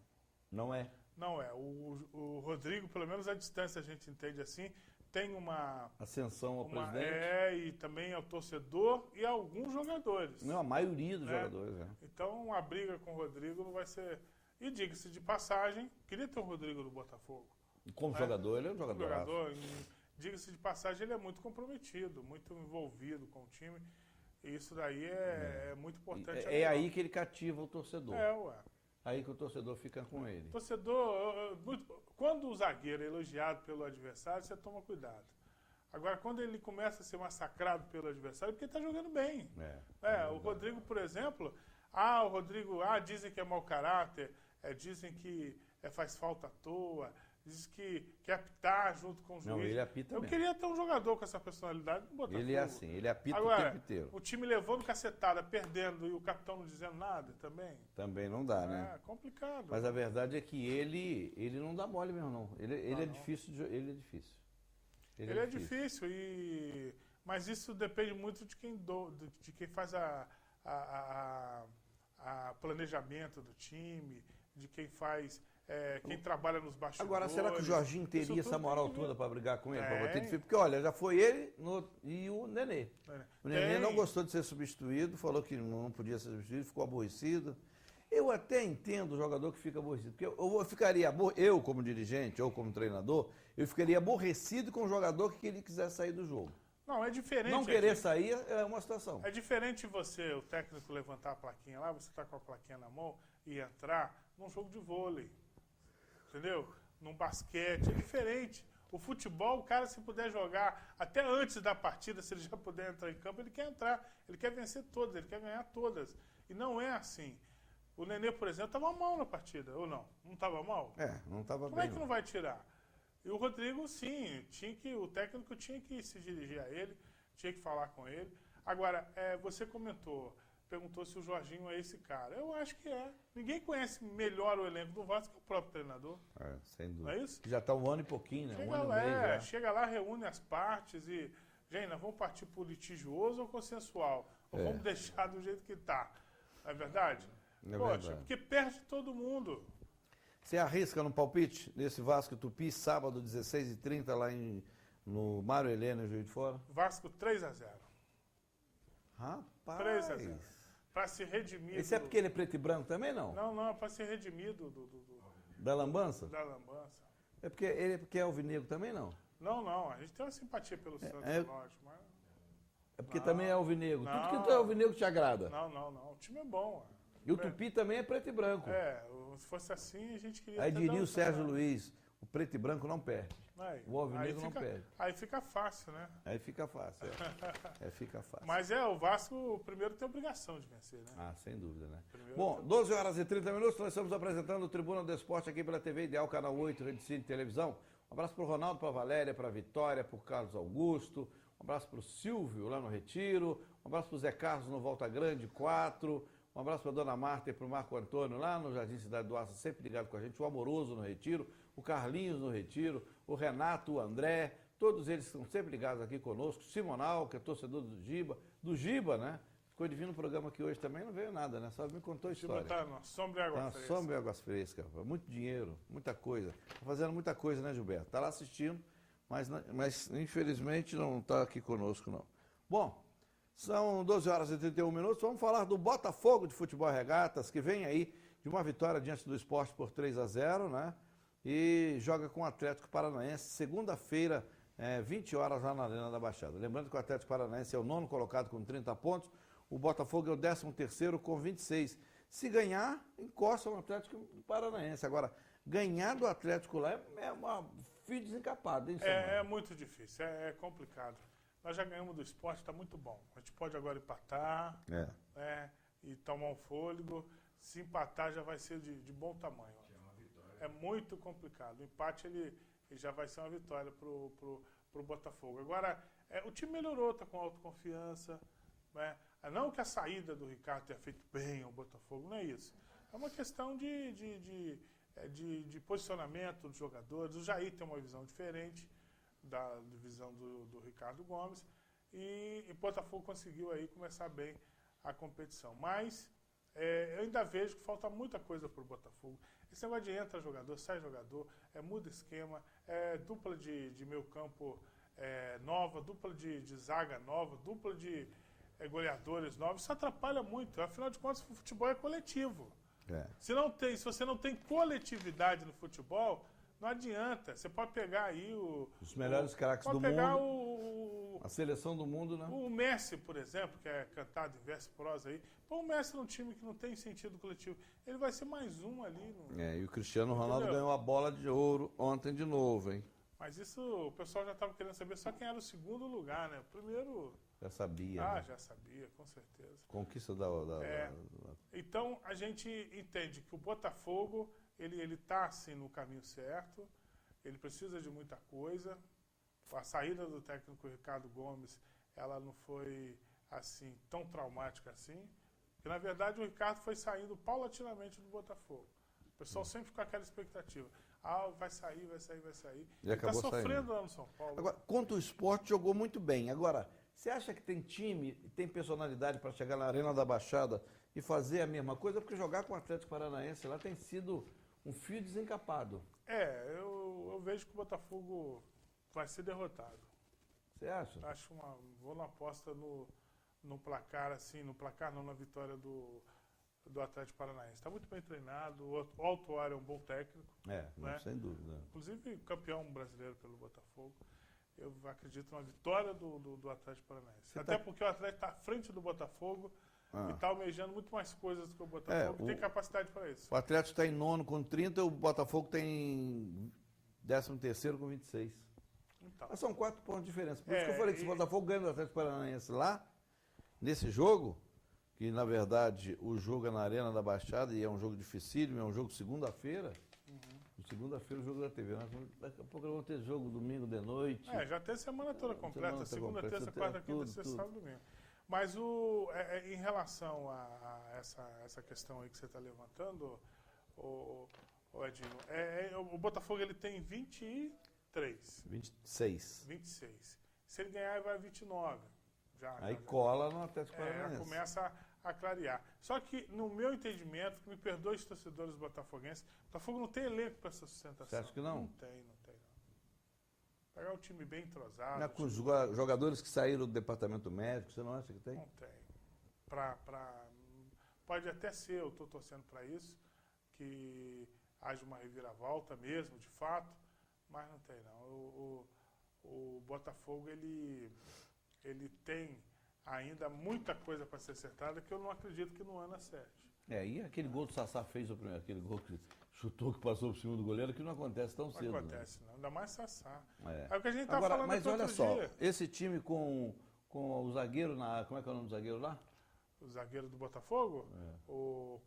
Não é?
Não é. O Rodrigo, pelo menos a distância a gente entende assim, tem uma...
Ascensão ao presidente.
E também ao torcedor e a alguns jogadores.
Não, a maioria dos jogadores.
Então, a briga com o Rodrigo não vai ser... E diga-se de passagem, queria ter o Rodrigo do Botafogo.
Como jogador, ele é um jogador.
Diga-se de passagem, ele é muito comprometido, muito envolvido com o time. E isso daí é muito importante.
É aí que ele cativa o torcedor.
Ué.
Aí que o torcedor fica com ele.
Quando o zagueiro é elogiado pelo adversário, você toma cuidado. Agora, quando ele começa a ser massacrado pelo adversário, é porque ele está jogando bem. O Rodrigo, por exemplo, dizem que é mau caráter, dizem que faz falta à toa, dizem que quer apitar junto com o juiz.
Não, ele apita mesmo.
Eu queria ter um jogador com essa personalidade no Botafogo.
Ele é assim, ele apita
agora,
o tempo inteiro.
O time levando cacetada, perdendo, e o capitão não dizendo nada também.
Também não dá, né?
É complicado.
Mas a verdade é que ele não dá mole mesmo, não. Ele é difícil. Ele é difícil.
Ele é difícil, mas isso depende muito de quem faz a planejamento do time, de quem faz... quem trabalha nos bastidores.
Agora, será que o Jorginho teria essa moral toda para brigar com ele? Para bater de frente? Porque, olha, já foi ele e o Nenê. O Nenê não gostou de ser substituído, falou que não podia ser substituído, ficou aborrecido. Eu até entendo o jogador que fica aborrecido, porque eu como dirigente ou como treinador, eu ficaria aborrecido com o jogador que ele quisesse sair do jogo.
Não, é diferente.
Não querer sair é uma situação.
É diferente o técnico, levantar a plaquinha lá, você está com a plaquinha na mão e entrar num jogo de vôlei. Entendeu? Num basquete, é diferente. O futebol, o cara, se puder jogar até antes da partida, se ele já puder entrar em campo, ele quer entrar. Ele quer vencer todas, ele quer ganhar todas. E não é assim. O Nenê, por exemplo, estava mal na partida, ou não? Não estava mal?
Não estava bem.
Como é que não vai tirar? E o Rodrigo, sim, o técnico tinha que se dirigir a ele, tinha que falar com ele. Agora, você perguntou se o Jorginho é esse cara. Eu acho que é. Ninguém conhece melhor o elenco do Vasco que o próprio treinador.
Sem dúvida.
Não é isso?
Já está um ano e pouquinho, né? Um ano e meio.
Chega lá, reúne as partes e... Gente, nós vamos partir por litigioso ou consensual? Ou vamos deixar do jeito que está? Não é verdade? Poxa, porque perde todo mundo.
Você arrisca no palpite nesse Vasco Tupi, sábado, 16h30, lá no Mário Helena, Juiz de Fora?
Vasco 3-0.
Rapaz!
3-0. Para se redimir.
Esse é porque ele é preto e branco também, não?
Não, é para se redimir
da lambança?
Da lambança.
É porque é alvinegro também, não?
Não, a gente tem uma simpatia pelo Santos, lógico, mas...
É porque também é alvinegro. Tudo que tu é alvinegro te agrada.
Não, o time é bom.
E o Tupi também é preto e branco.
Se fosse assim, a gente queria...
Aí
até
diria
dar
o Sérgio Luiz, o preto e branco não perde. O alvinegro não perde.
Aí fica fácil, né?
Aí fica fácil, fica fácil.
Mas o Vasco primeiro tem obrigação de vencer, né?
Ah, sem dúvida, né?
Primeiro
Bom, 12 horas e 30 minutos, nós estamos apresentando o Tribuna do Esporte aqui pela TV Ideal, Canal 8, Rede Cine Televisão. Um abraço para o Ronaldo, para a Valéria, para a Vitória, para o Carlos Augusto. Um abraço para o Silvio, lá no Retiro. Um abraço para o Zé Carlos, no Volta Grande, 4. Um abraço para a Dona Marta e para o Marco Antônio, lá no Jardim Cidade do Aço, sempre ligado com a gente. O Amoroso no Retiro, o Carlinhos no Retiro, o Renato, o André. Todos eles estão sempre ligados aqui conosco. Simonal, que é torcedor do Giba, né? Ficou divino o programa aqui hoje também, não veio nada, né? Só me contou a história.
Tá na sombra e água fresca.
Sombra e águas frescas, muito dinheiro, muita coisa. Tá fazendo muita coisa, né, Gilberto? Tá lá assistindo, mas infelizmente não está aqui conosco, não. Bom, são 12 horas e 31 minutos, vamos falar do Botafogo de Futebol e Regatas, que vem aí de uma vitória diante do Sport por 3-0, né? E joga com o Atlético Paranaense, segunda-feira, 20 horas lá na Arena da Baixada. Lembrando que o Atlético Paranaense é o 9º colocado com 30 pontos, o Botafogo é o 13º com 26. Se ganhar, encosta no Atlético Paranaense. Agora, ganhar do Atlético lá é uma fio desencapado, hein, Samuel?
É muito difícil, é complicado. Nós já ganhamos do Sport, está muito bom. A gente pode agora empatar e tomar um fôlego. Se empatar, já vai ser de bom tamanho. É muito complicado. O empate ele já vai ser uma vitória pro Botafogo. Agora, o time melhorou, está com autoconfiança. Né? Não que a saída do Ricardo tenha feito bem ao Botafogo, não é isso. É uma questão de posicionamento dos jogadores. O Jair tem uma visão diferente da visão do Ricardo Gomes. E o Botafogo conseguiu aí começar bem a competição. Mas eu ainda vejo que falta muita coisa para o Botafogo. Esse negócio de entra jogador, sai jogador, muda esquema, dupla de meio campo nova, dupla de zaga nova, dupla de goleadores novos, isso atrapalha muito. Afinal de contas, o futebol é coletivo. Se você não tem coletividade no futebol, não adianta. Você pode pegar aí
os melhores craques do mundo, a seleção do mundo, né?
O Messi, por exemplo, que é cantado em verso prosa aí. Põe o Messi num time que não tem sentido coletivo. Ele vai ser mais um ali.
E o Cristiano Ronaldo ganhou a bola de ouro ontem de novo, hein?
Mas isso, o pessoal já estava querendo saber só quem era o segundo lugar, né? O primeiro...
Já sabia.
Né? Já sabia, com certeza.
Conquista da...
Então, a gente entende que o Botafogo, ele está, assim, no caminho certo. Ele precisa de muita coisa. A saída do técnico Ricardo Gomes, ela não foi, assim, tão traumática assim. Porque, na verdade, o Ricardo foi saindo paulatinamente do Botafogo. O pessoal sempre fica com aquela expectativa. Vai sair.
E acabou
está sofrendo
saindo
lá no São Paulo.
Agora, quanto o Sport jogou muito bem. Agora, você acha que tem time e tem personalidade para chegar na Arena da Baixada e fazer a mesma coisa? Porque jogar com o Atlético Paranaense lá tem sido um fio desencapado.
Eu vejo que o Botafogo vai ser derrotado.
Você acha?
Vou na aposta no placar, assim, na vitória do Atlético Paranaense. Está muito bem treinado, o Autuário é um bom técnico.
Né? Sem dúvida.
Inclusive campeão brasileiro pelo Botafogo. Eu acredito na vitória do Atlético Paranaense. Até porque o Atlético está à frente do Botafogo e está almejando muito mais coisas do que o Botafogo e tem capacidade para isso.
O Atlético está em 9º com 30, o Botafogo está em 13º com 26.
Então.
Mas são 4 pontos de diferença. Por isso que eu falei que se o Botafogo ganha do Atlético Paranaense lá, nesse jogo, que na verdade o jogo é na Arena da Baixada e é um jogo dificílimo, é um jogo segunda-feira. Segunda-feira o jogo da TV. Daqui a pouco vamos ter jogo domingo de noite.
Já tem semana toda completa. Segunda, terça, quarta, quinta, sexta, sábado, domingo. Mas em relação a essa questão aí que você está levantando, Edinho, o Botafogo ele tem 23.
26.
26. Se ele ganhar, ele vai a 29.
Aí cola no Atlético Paranaense.
Começa a clarear. Só que, no meu entendimento, me perdoe os torcedores botafoguenses, o Botafogo não tem elenco para essa sustentação.
Você acha que não?
Não tem. Pegar um time bem entrosado.
Não é com os jogadores que saíram do departamento médico, você não acha que tem?
Não tem. Pode até ser, eu estou torcendo para isso, que haja uma reviravolta mesmo, de fato, mas não tem não. O Botafogo, ele tem ainda muita coisa para ser acertada que eu não acredito que no ano acerte.
E aquele gol do Sassá fez o primeiro, aquele gol que chutou, que passou por cima do goleiro, que não acontece tão cedo.
Não acontece, não. Ainda mais Sassá.
É.
É o que a gente tá
Agora,
falando
mas
aqui
olha
outro
só,
dia.
esse time com o zagueiro como é que é o nome do zagueiro lá?
O zagueiro do Botafogo, o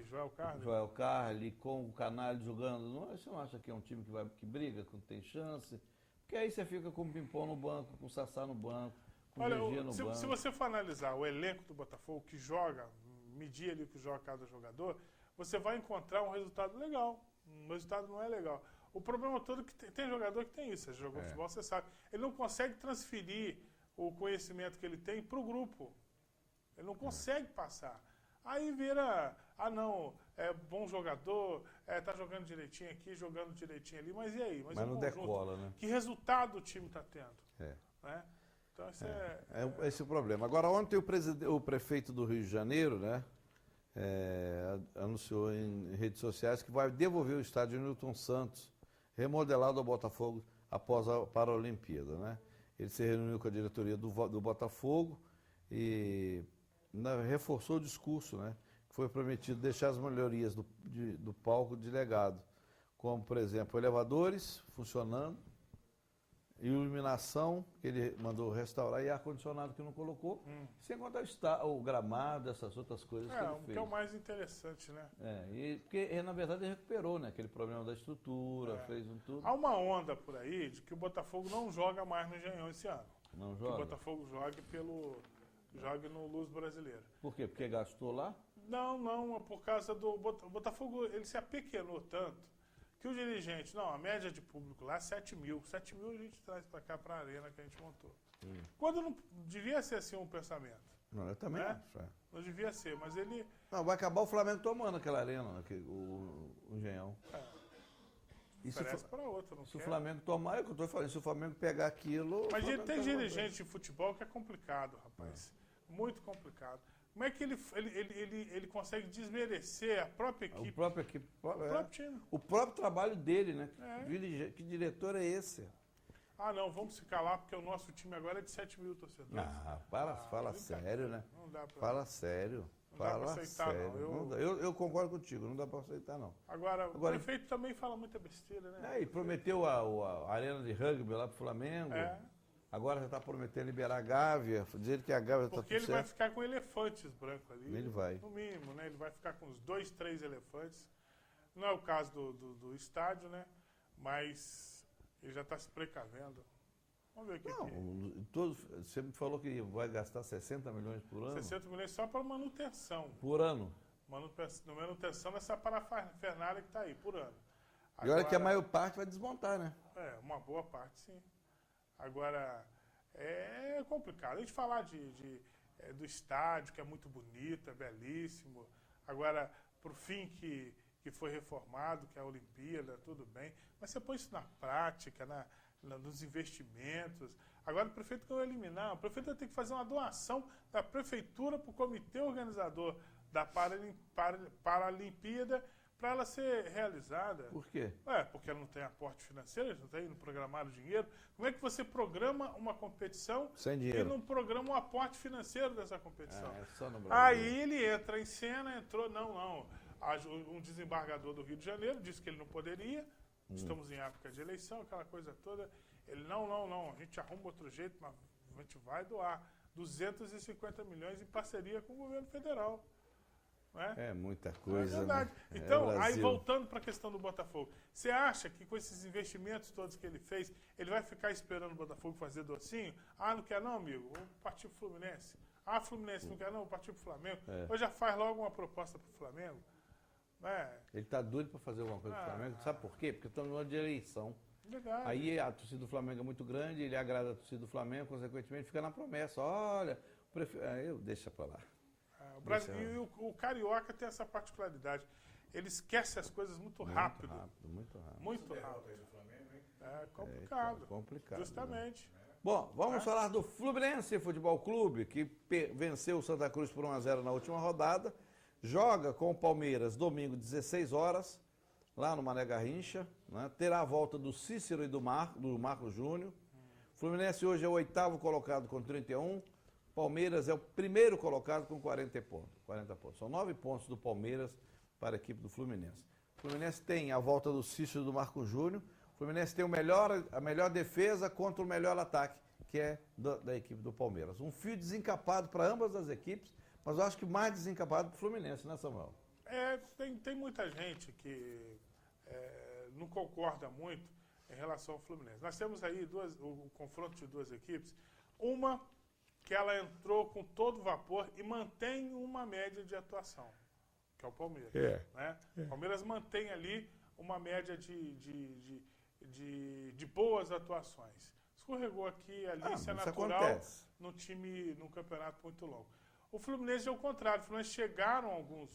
Joel Carli.
Joel Carli, com o Canalha jogando. Você não acha que é um time que briga, que tem chance? Porque aí você fica com o Pimpão no banco, com o Sassá no banco, com o GG no banco.
Se você for analisar o elenco do Botafogo que joga, medir ali o que joga cada jogador, você vai encontrar um resultado legal. O resultado não é legal. O problema todo é que tem jogador que tem isso. Você jogou futebol, você sabe. Ele não consegue transferir o conhecimento que ele tem para o grupo. Ele não consegue passar. Aí vira, não, é bom jogador, tá jogando direitinho aqui, jogando direitinho ali, mas e aí?
Mas não decola, né?
Que resultado o time está tendo? Né? Então,
esse é o problema. Agora, ontem o prefeito do Rio de Janeiro, né, anunciou em redes sociais que vai devolver o estádio Newton Santos, remodelado ao Botafogo após a Paralimpíada, né? Ele se reuniu com a diretoria do Botafogo e reforçou o discurso, né? Que foi prometido deixar as melhorias do palco de legado, como, por exemplo, elevadores funcionando, iluminação, que ele mandou restaurar, e ar-condicionado que não colocou, sem contar o gramado, essas outras coisas que ele fez.
Que é o mais interessante, né?
Porque, na verdade, ele recuperou, né? Aquele problema da estrutura, fez um tudo.
Há uma onda por aí de que o Botafogo não joga mais no Engenhão esse ano.
Não joga?
Que o Botafogo jogue no Luz Brasileiro.
Por quê? Porque gastou lá?
Não, por causa do... O Botafogo, ele se apequenou tanto que o dirigente, a média de público lá é 7 mil. 7 mil a gente traz para cá, para a arena que a gente montou. Quando não devia ser assim um pensamento.
Não, eu também acho.
Não devia ser, mas ele...
Não, vai acabar o Flamengo tomando aquela arena, o Engenhão.
Oferece para outro, não
Se
quer?
o Flamengo tomar, é o que eu estou falando, se o Flamengo pegar aquilo...
Mas tem dirigente de futebol que é complicado, rapaz. Muito complicado. Como é que ele consegue desmerecer a própria equipe?
O próprio
time.
O próprio trabalho dele, né? Que diretor é esse?
Não, vamos ficar lá porque o nosso time agora é de 7 mil torcedores.
Fala sério, né?
Não dá pra...
Fala sério.
Não dá pra aceitar,
não. Eu concordo contigo, não dá pra aceitar, não.
Agora, o prefeito também fala muita besteira, né?
E prometeu a arena de rugby lá pro Flamengo. Agora já está prometendo liberar a Gávea, dizer que a Gávea está tudo certo.
Porque ele vai ficar com elefantes brancos ali.
Ele vai.
No mínimo, né? Ele vai ficar com uns 2, 3 elefantes. Não é o caso do estádio, né? Mas ele já está se precavendo. Vamos ver o que
Você me falou que vai gastar 60 milhões por ano?
60 milhões só para manutenção.
Por ano?
Manutenção dessa parafernália que está aí, por ano.
E olha que a maior parte vai desmontar, né?
Uma boa parte, sim. Agora, é complicado. A gente falar do estádio, que é muito bonito, é belíssimo. Agora, para o fim que foi reformado, que é a Olimpíada, tudo bem. Mas você põe isso na prática, nos investimentos. Agora, o prefeito que vai eliminar, o prefeito vai ter que fazer uma doação da prefeitura para o comitê organizador da Paralimpíada para ela ser realizada.
Por quê?
Porque ela não tem aporte financeiro, eles não têm programado dinheiro. Como é que você programa uma competição
sem dinheiro
e não programa um aporte financeiro dessa competição?
Só no Brasil.
Aí ele entra em cena, um desembargador do Rio de Janeiro disse que ele não poderia, estamos em época de eleição, aquela coisa toda. Ele, não, a gente arruma outro jeito, mas a gente vai doar 250 milhões em parceria com o governo federal.
É muita coisa.
É verdade.
Né?
Então, aí voltando para a questão do Botafogo, você acha que com esses investimentos todos que ele fez, ele vai ficar esperando o Botafogo fazer docinho? Não quer não, amigo? Vamos partir pro Fluminense. Fluminense não quer não, vou partir pro Flamengo. Ou já faz logo uma proposta pro Flamengo.
Ele está doido para fazer alguma coisa pro Flamengo. Sabe por quê? Porque estamos no ano de eleição.
Verdade.
Aí a torcida do Flamengo é muito grande, ele agrada a torcida do Flamengo, consequentemente fica na promessa. Olha, deixa para lá.
O Brasil, e o carioca tem essa particularidade. Ele esquece as coisas muito rápido.
Muito rápido.
Muito rápido. É complicado.
Complicado.
Justamente.
Né? Bom, vamos falar do Fluminense Futebol Clube, que venceu o Santa Cruz por 1-0 na última rodada. Joga com o Palmeiras domingo, 16 horas, lá no Mané Garrincha. Né? Terá a volta do Cícero e do Marco Júnior. Fluminense hoje é o 8º colocado com 31. Palmeiras é o primeiro colocado com 40 pontos. 40 pontos. São 9 pontos do Palmeiras para a equipe do Fluminense. O Fluminense tem a volta do Cícero e do Marco Júnior. O Fluminense tem a melhor defesa contra o melhor ataque, que é da equipe do Palmeiras. Um fio desencapado para ambas as equipes, mas eu acho que mais desencapado para o Fluminense, né, Samuel?
Tem muita gente que não concorda muito em relação ao Fluminense. Nós temos aí o confronto de duas equipes. Uma que ela entrou com todo vapor e mantém uma média de atuação, que é o Palmeiras. Né? O Palmeiras mantém ali uma média de boas atuações. Escorregou aqui e ali, isso é natural num campeonato muito longo. O Fluminense é o contrário. O Fluminense chegaram alguns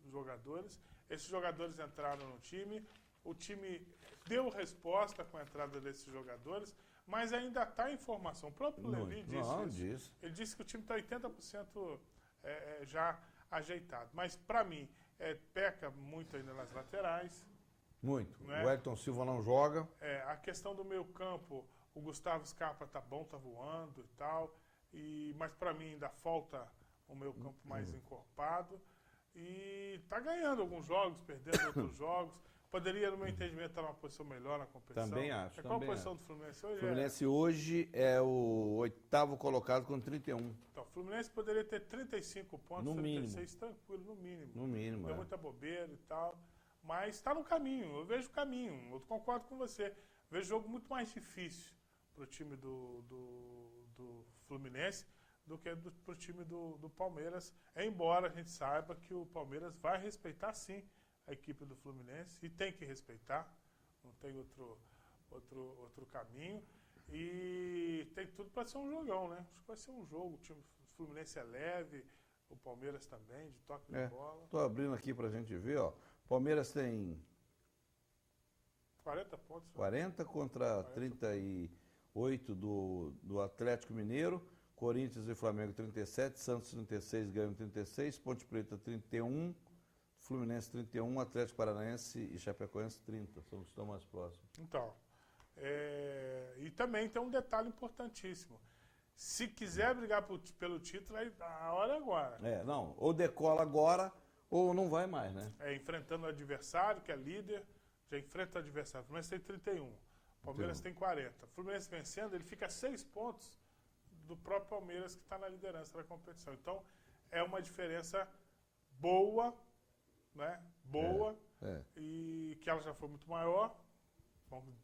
jogadores, esses jogadores entraram no time, o time deu resposta com a entrada desses jogadores, mas ainda está em formação. O próprio Levi disse isso. Ele disse que o time está 80% já ajeitado. Mas, para mim, peca muito ainda nas laterais.
Muito.
Né?
O Wellington Silva não joga.
A questão do meio campo, o Gustavo Scarpa tá bom, tá voando e tal. Mas, para mim, ainda falta o meio campo mais encorpado. E tá ganhando alguns jogos, perdendo outros jogos. Poderia, no meu entendimento, estar numa posição melhor na competição.
Também acho.
Qual a posição do Fluminense hoje?
O Fluminense hoje é o 8º colocado com 31.
Então, o Fluminense poderia ter 35 pontos,
no
36,
mínimo.
Tranquilo, no mínimo.
No mínimo,
Deu muita bobeira e tal. Mas está no caminho, eu vejo o caminho. Eu concordo com você. Vejo o jogo muito mais difícil para o time do Fluminense do que para o time do Palmeiras. Embora a gente saiba que o Palmeiras vai respeitar, sim, a equipe do Fluminense, e tem que respeitar, não tem outro caminho, e tem tudo para ser um jogão, né? Acho que vai ser um jogo, o time do Fluminense é leve, o Palmeiras também, de toque de bola.
Estou abrindo aqui para a gente ver, ó. Palmeiras tem
40 pontos.
40 contra 38 do Atlético Mineiro, Corinthians e Flamengo 37, Santos 36, Grêmio 36, Ponte Preta 31, Fluminense 31, Atlético Paranaense e Chapecoense 30, são os que estão mais próximos.
Então, e também tem um detalhe importantíssimo. Se quiser brigar pelo título, a hora é agora.
Ou decola agora ou não vai mais, né?
Enfrentando o adversário, que é líder, já enfrenta o adversário. O Fluminense tem 31, o Palmeiras tem 40. O Fluminense vencendo, ele fica a 6 pontos do próprio Palmeiras, que está na liderança da competição. Então, é uma diferença boa, né? Boa, e que ela já foi muito maior,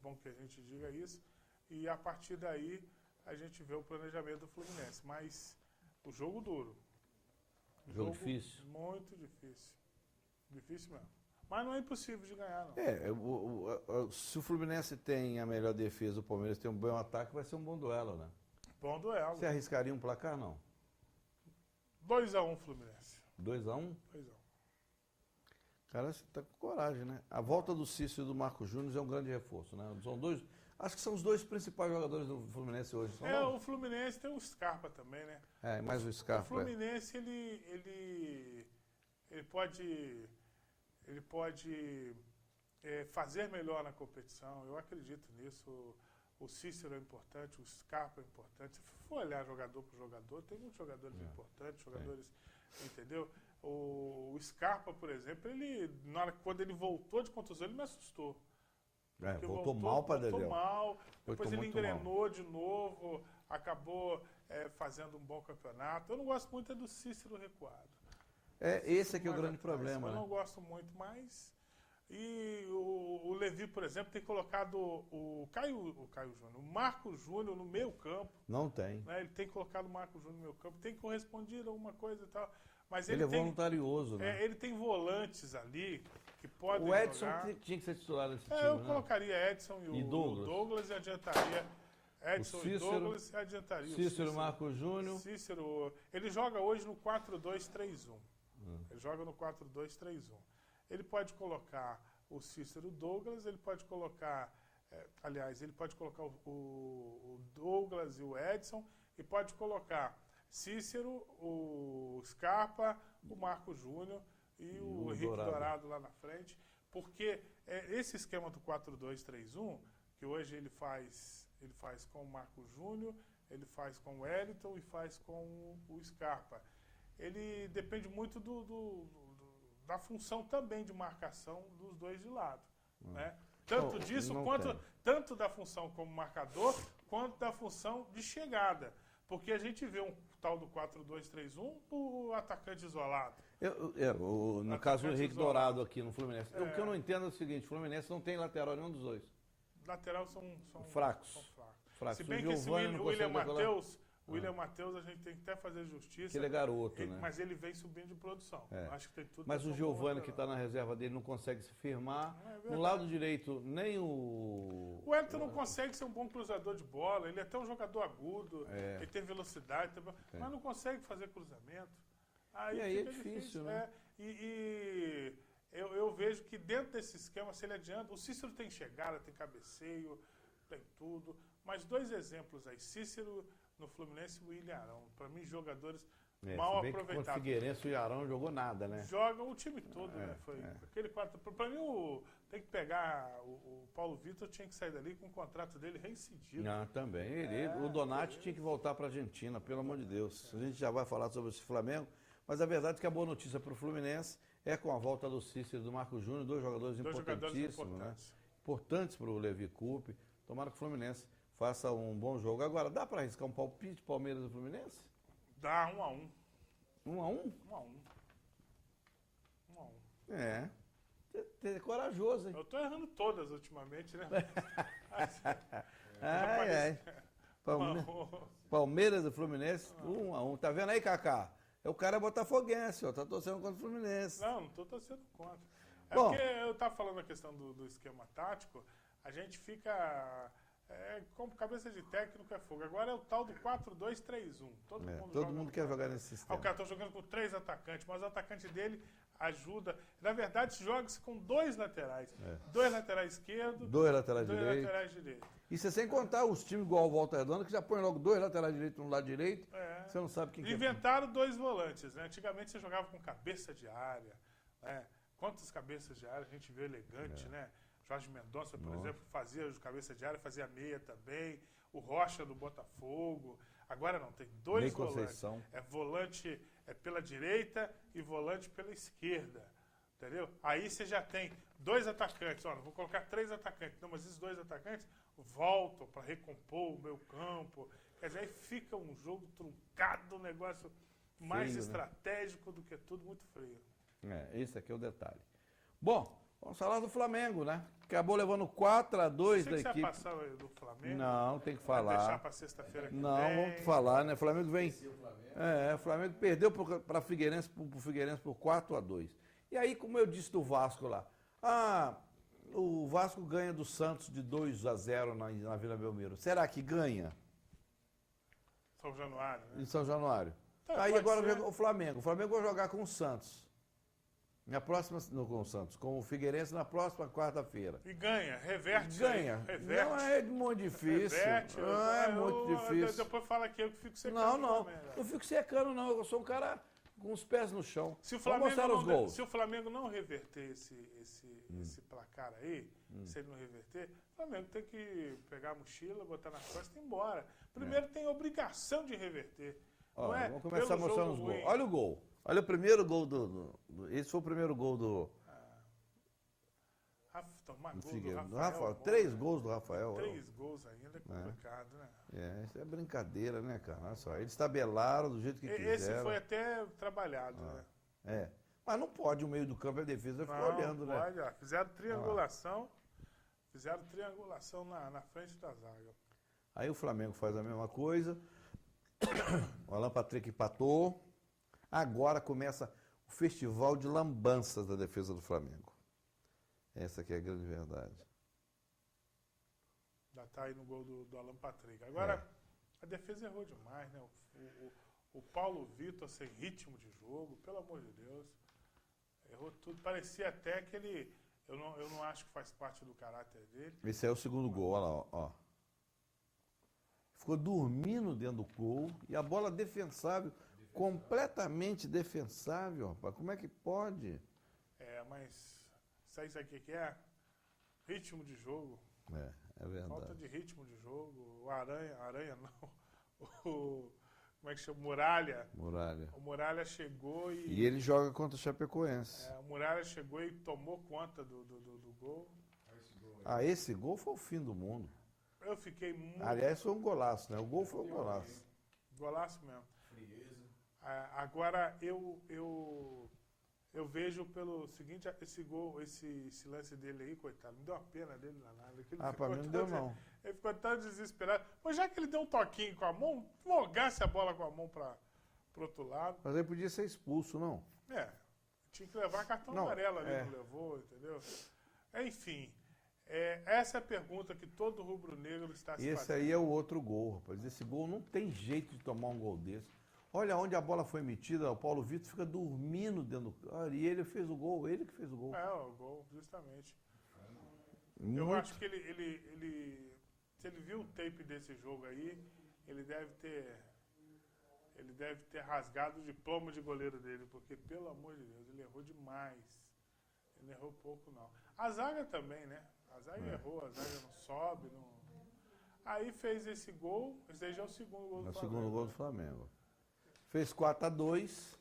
bom que a gente diga isso, e a partir daí a gente vê o planejamento do Fluminense. Mas o jogo duro.
Jogo difícil.
Muito difícil. Difícil mesmo. Mas não é impossível de ganhar, não.
Se o Fluminense tem a melhor defesa, o Palmeiras tem um bom ataque, vai ser um bom duelo, né?
Bom duelo.
Você arriscaria um placar, não?
2-1 Fluminense.
2-1?
2-1.
Cara, você tá com coragem, né? A volta do Cícero e do Marco Júnior é um grande reforço, né? São dois, acho que são os dois principais jogadores do Fluminense hoje.
O Fluminense tem o Scarpa também, né?
Mais o Scarpa.
O Fluminense, ele pode fazer melhor na competição. Eu acredito nisso. O Cícero é importante, o Scarpa é importante. Se for olhar jogador por jogador, tem muitos jogadores importantes, entendeu? O Scarpa, por exemplo, quando ele voltou de contusão, ele me assustou.
Voltou mal para Dedéu.
Voltou mal, depois ele engrenou de novo, acabou fazendo um bom campeonato. Eu não gosto muito do Cícero recuado.
Esse aqui é o grande problema,
Eu
né?
não gosto muito, mas... E o Levi, por exemplo, tem colocado o Caio Júnior, o Marco Júnior no meio campo.
Não tem.
Né? Ele tem colocado o Marco Júnior no meio campo, tem correspondido a alguma coisa e tal. Mas
ele é voluntarioso, né?
Ele tem volantes ali que podem
jogar. O Edson
tinha
que ser titular desse time,
eu colocaria Edson e
Douglas
e adiantaria. Edson e Douglas e adiantaria.
Cícero, Marco Júnior.
Cícero, ele joga hoje no 4-2-3-1. Ele joga no 4-2-3-1. Ele pode colocar o Cícero Douglas, ele pode colocar, ele pode colocar o Douglas e o Edson, e pode colocar Cícero, o Scarpa, o Marco Júnior e o Henrique Dourado lá na frente, porque esse esquema do 4-2-3-1, que hoje ele faz Ele faz com o Marco Júnior, ele faz com o Wellington e faz com o Scarpa. Ele depende muito da função também de marcação dos dois de lado. Né? Tanto disso, tanto da função como marcador, quanto da função de chegada. Porque a gente vê um tal do 4-2-3-1 o atacante isolado.
No caso do Henrique Dourado aqui no Fluminense. O que eu não entendo é o seguinte, o Fluminense não tem lateral nenhum dos dois.
Lateral são
fracos.
Se bem que esse William Matheus, a gente tem que até fazer justiça.
Que ele é garoto, né?
Mas ele vem subindo de produção. Acho que tem tudo.
Mas o Giovani, que está na reserva dele, não consegue se firmar. No lado direito, nem o...
O Wellington não consegue ser um bom cruzador de bola. Ele é até um jogador agudo. Ele tem velocidade, mas não consegue fazer cruzamento.
Aí é difícil, né?
Eu vejo que dentro desse esquema, se ele adianta... O Cícero tem chegada, tem cabeceio, tem tudo. Mas dois exemplos aí. Cícero no Fluminense e o William Arão. Para mim, jogadores mal aproveitados.
O Figueirense e o Arão jogou nada, né?
Jogam o time todo, né? Aquele 4. Para mim, tem que pegar o Paulo Vitor, tinha que sair dali com o contrato dele reincidido.
Também. O Donati tinha que voltar para a Argentina, pelo amor de Deus. A gente já vai falar sobre esse Flamengo, mas a verdade é que a boa notícia para o Fluminense é com a volta do Cícero e do Marco Júnior, dois jogadores importantíssimos, né? Importantes para o Levi Coupe. Tomara que o Fluminense faça um bom jogo. Agora, dá para arriscar um palpite Palmeiras e Fluminense?
Dá 1-1.
1-1?
1-1.
É corajoso, hein?
Eu tô errando todas ultimamente, né?
Palmeiras e Fluminense, 1-1. Tá vendo aí, Kaká? O cara é botafoguense, ó. Tá torcendo contra o Fluminense.
Não tô torcendo contra.
Bom,
porque eu tava falando a questão do esquema tático, a gente fica... como cabeça de técnico é fogo. Agora é o tal do 4-2-3-1.
Todo mundo quer jogar nesse sistema.
O cara tá jogando com 3 atacantes, mas o atacante dele ajuda. Na verdade, joga-se com 2 laterais. 2 laterais esquerdos,
2 laterais
direitos.
Isso é sem contar os times igual o Volta Redonda, que já põe logo 2 laterais direitos no lado direito. Você não sabe quem
Inventaram 2 volantes, né? Antigamente você jogava com cabeça de área. Né? Quantas cabeças de área a gente vê elegante, né? Jorge Mendonça, por exemplo, fazia de cabeça de área, fazia meia também. O Rocha do Botafogo. Agora não, tem 2 volantes. Volante pela direita e volante pela esquerda. Entendeu? Aí você já tem 2 atacantes. Olha, vou colocar 3 atacantes. Não, mas esses 2 atacantes voltam para recompor o meu campo. Quer dizer, aí fica um jogo truncado, um negócio mais estratégico do que tudo, muito frio.
Esse aqui é o detalhe. Bom, vamos falar do Flamengo, né? Acabou levando 4-2 da equipe.
Você passar do Flamengo?
Não, tem que falar.
Vai deixar para sexta-feira que
Não,
vem.
vamos falar, né? O Flamengo vem... o Flamengo perdeu para o Figueirense por 4-2. E aí, como eu disse do Vasco lá, o Vasco ganha do Santos de 2-0 na Vila Belmiro. Será que ganha?
São Januário, né?
Em São Januário.
Aí
agora o Flamengo. O Flamengo vai jogar com o Santos. Na próxima, não com o Santos, com o Figueirense na próxima quarta-feira.
E ganha, reverte.
Reverte. Não é muito difícil.
Reverte.
Muito difícil.
Depois fala que eu que fico secando.
Não fico secando, não. Eu sou um cara com os pés no chão.
Vamos mostrar os gols. Se o Flamengo não reverter esse placar aí, se ele não reverter, o Flamengo tem que pegar a mochila, botar nas costas e ir embora. Primeiro tem obrigação de reverter.
Vamos começar mostrando os gols. Olha o gol. Olha o primeiro gol esse foi o primeiro gol do Rafael. 3 gols do Rafael.
3 gols ainda é complicado, né?
Isso é brincadeira, né, cara? Olha só, eles tabelaram do jeito que quiseram.
Esse foi até trabalhado, né?
Mas não pode, o meio do campo e a defesa ficar olhando, né?
Pode, fizeram triangulação. Fizeram triangulação na frente da zaga.
Aí o Flamengo faz a mesma coisa. O Alan Patrick empatou. Agora começa o festival de lambanças da defesa do Flamengo. Essa aqui é a grande verdade.
Já está aí no gol do Alan Patrick. Agora, a defesa errou demais, né? O Paulo Vitor sem ritmo de jogo, pelo amor de Deus. Errou tudo. Parecia até que ele... Eu não acho que faz parte do caráter dele.
Esse é o segundo gol, olha lá, ó. Ficou dormindo dentro do gol e a bola defensável... Completamente defensável, rapaz. Como é que pode?
Mas sabe isso aqui que é? Ritmo de jogo.
É verdade.
Falta de ritmo de jogo. O Aranha não. Como é que chama? Muralha.
Muralha.
O Muralha chegou
E ele joga contra o Chapecoense.
o Muralha chegou e tomou conta do gol.
Esse gol foi o fim do mundo.
Eu fiquei muito...
Aliás, foi um golaço, né? O gol foi um golaço.
Golaço mesmo. Agora, eu vejo pelo seguinte, esse gol, esse lance dele aí, coitado, me deu uma pena dele na nada.
Pra mim não deu, não.
Ele ficou tão desesperado. Mas já que ele deu um toquinho com a mão, jogasse a bola com a mão pro outro lado.
Mas ele podia ser expulso, não?
Tinha que levar cartão
Não,
amarelo ali, não levou, entendeu? Enfim, essa é a pergunta que todo rubro-negro está se
Esse
fazendo.
aí é o outro gol, rapaz. Esse gol não tem jeito de tomar um gol desse. Olha onde a bola foi emitida, o Paulo Vitor fica dormindo dentro do... E ele fez o gol, ele que fez o gol.
O gol, justamente.
Muito.
Eu acho que se ele viu o tape desse jogo aí, ele deve ter rasgado o diploma de goleiro dele, porque, pelo amor de Deus, ele errou demais. Ele não errou pouco, não. A zaga também, né? A zaga errou, a zaga não sobe. Não... Aí fez esse gol, esse aí já é o segundo gol do Flamengo.
É o segundo gol do Flamengo. Fez 4-2.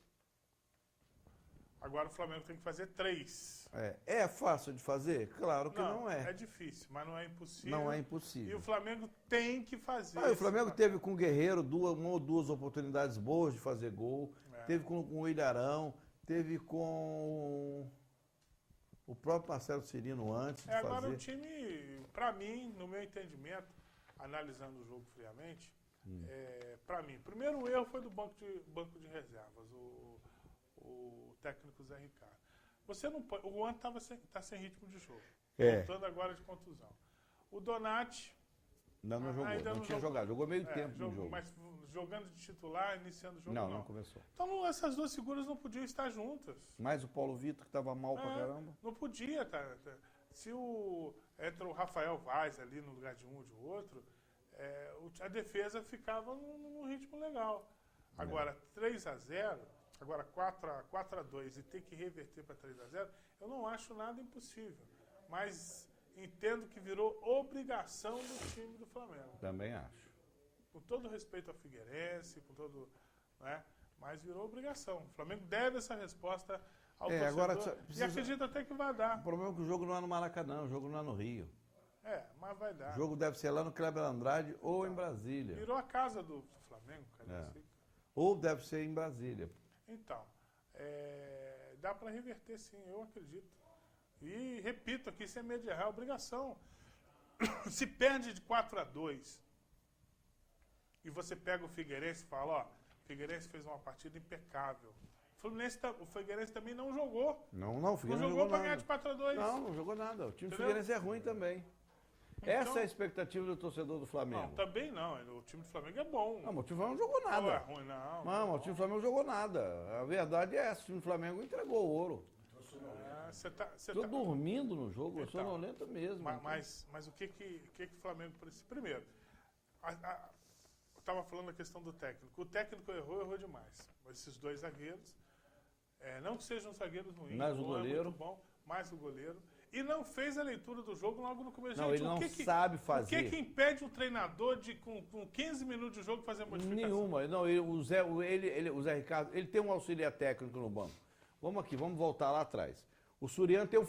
Agora o Flamengo tem que fazer 3.
É fácil de fazer? Claro que não é.
É difícil, mas não é impossível.
Não é
E
impossível.
o Flamengo tem que fazer.
O Flamengo teve com o Guerreiro uma ou duas oportunidades boas de fazer gol. Teve com o Ilharão. Teve com o próprio Marcelo Cirino antes de fazer.
Agora o time, pra mim, no meu entendimento, analisando o jogo friamente, pra mim, primeiro erro foi do banco de reservas, o técnico Zé Ricardo. Você não pode, o Juan tá sem ritmo de jogo, voltando agora de contusão. O Donati
não jogou,
ainda
não tinha jogado, jogou meio tempo no jogo.
Mas jogando de titular, iniciando o jogo
não começou.
Então essas duas figuras não podiam estar juntas.
Mas o Paulo Vitor, que estava mal pra caramba.
Não podia, Se entra o Rafael Vaz ali no lugar de um ou de outro, a defesa ficava num ritmo legal. Agora, 3-0, agora 4-2 e ter que reverter para 3-0, eu não acho nada impossível. Mas entendo que virou obrigação do time do Flamengo.
Também acho.
Com todo respeito ao Figueirense, com todo... Né, mas virou obrigação. O Flamengo deve essa resposta ao torcedor.
Agora
E acredito até que vai dar.
O problema é que o jogo não é no Maracanã, o jogo não é no Rio.
Mas vai dar.
O jogo deve ser lá no Kleber Andrade ou em Brasília.
Virou a casa do Flamengo,
Ou deve ser em Brasília.
Então, dá para reverter sim, eu acredito. E repito aqui, sem medo de errar, é obrigação. Se perde de 4-2 e você pega o Figueirense e fala, o Figueirense fez uma partida impecável. O Figueirense também não jogou.
Não, o Figueirense
não jogou para ganhar de 4-2.
Não jogou nada. O time do Figueirense é ruim também. Então, essa é a expectativa do torcedor do Flamengo.
Não, também não. O time do Flamengo é bom.
Não, mas o time do Flamengo não jogou nada.
Não é ruim, não.
Não, o time do Flamengo não jogou nada. A verdade é essa. O time do Flamengo entregou o ouro. Estou dormindo no jogo, eu sou sonolento mesmo.
Mas o que o Flamengo precisa? Primeiro, eu estava falando da questão do técnico. O técnico errou demais. Esses dois zagueiros, não que sejam zagueiros ruins,
mas o goleiro
é muito bom, mas o goleiro. E não fez a leitura do jogo logo no começo.
Não, ele não sabe fazer.
O que impede um treinador de, com 15 minutos de jogo, fazer modificação?
Nenhuma. Não, o Zé Ricardo, ele tem um auxiliar técnico no banco. Vamos voltar lá atrás. O Surian tem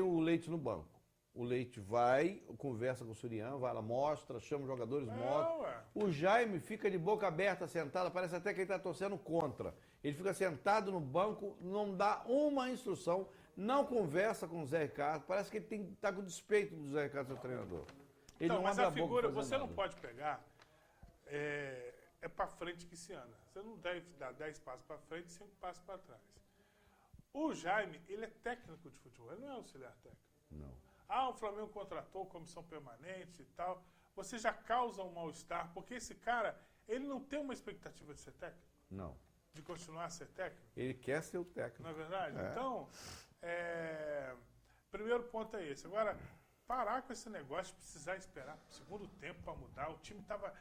o Leite no banco. O Leite vai, conversa com o Surian, vai lá, mostra, chama os jogadores, mostra. O Jaime fica de boca aberta, sentado, parece até que ele está torcendo contra. Ele fica sentado no banco, não dá uma instrução, não conversa com o Zé Ricardo, parece que ele está com despeito do Zé Ricardo, seu treinador. Ele não
mas
abre
a figura, você
nada.
não pode pegar, para frente que se anda. Você não deve dar 10 passos para frente e 5 passos para trás. O Jaime, ele é técnico de futebol, ele não é auxiliar técnico.
Não.
O Flamengo contratou comissão permanente e tal. Você já causa um mal-estar, porque esse cara, ele não tem uma expectativa de ser técnico?
Não.
De continuar a ser técnico?
Ele quer ser o técnico.
Não é verdade? Então, primeiro ponto é esse. Agora, parar com esse negócio de precisar esperar o segundo tempo para mudar. O time estava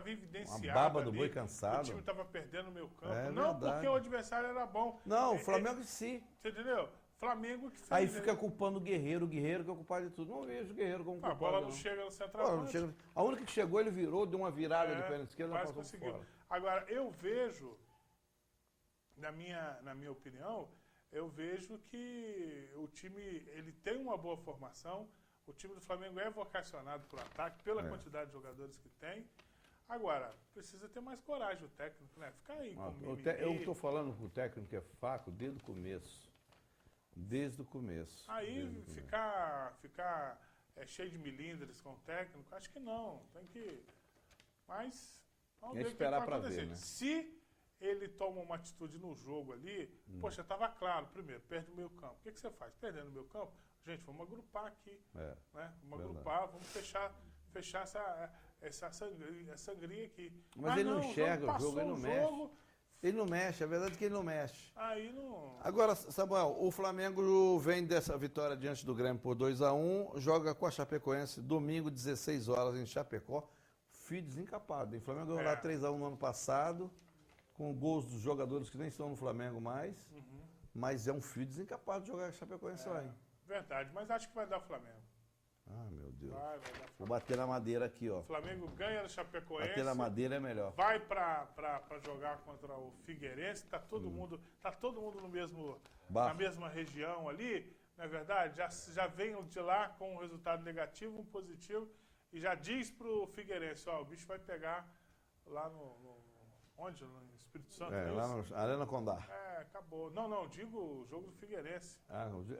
evidenciado.
A baba do
ali,
boi cansado.
O time estava perdendo o meio campo.
É
não
verdade.
porque o adversário era bom.
Não, o Flamengo em si.
Você entendeu? Flamengo que fez.
Aí fica culpando o Guerreiro que é o culpado de tudo. Não vejo o Guerreiro como culpado.
A bola não chega no centroavante.
A única que chegou, ele virou, deu uma virada de perna esquerda e
quase
passou
conseguiu.
fora.
Agora, eu vejo, na minha opinião, eu vejo que o time ele tem uma boa formação. O time do Flamengo é vocacionado para o ataque, pela quantidade de jogadores que tem. Agora, precisa ter mais coragem o técnico, né? Ficar aí com
Eu estou falando que o técnico é fraco desde o começo. Desde o começo.
Aí ficar cheio de milindres com o técnico, acho que não. Tem que. Mas vamos ver o que
esperar
vai
para
acontecer.
ver, né?
Se ele toma uma atitude no jogo ali, poxa, estava claro, primeiro, perde o meio campo. O que você faz? Perdendo o meio campo? Gente, vamos agrupar aqui. Né? Vamos agrupar, vamos fechar essa sangria aqui.
Mas ele não enxerga o jogo, ele não mexe. Ele não mexe, a verdade é que ele não mexe.
Aí não...
Agora, Samuel, o Flamengo vem dessa vitória diante do Grêmio por 2-1, joga com a Chapecoense domingo, 16 horas em Chapecó. Fio desencapado, hein? O Flamengo ganhou lá 3-1 no ano passado, com gols dos jogadores que nem estão no Flamengo mais, mas é um fio desencapado de jogar com a Chapecoense lá, hein?
Verdade, mas acho que vai dar o Flamengo.
Ah, meu Deus.
Vai dar Flamengo.
Vou bater na madeira aqui, ó.
O Flamengo ganha no Chapecoense.
Bater na madeira é melhor.
Vai para jogar contra o Figueirense. Tá todo mundo no mesmo, na mesma região ali, não é verdade? Já vem de lá com um resultado negativo, um positivo, e já diz pro Figueirense, ó, o bicho vai pegar lá onde? No Espírito Santo.
Lá no Arena Condá.
Acabou. Não, digo o jogo do Figueirense.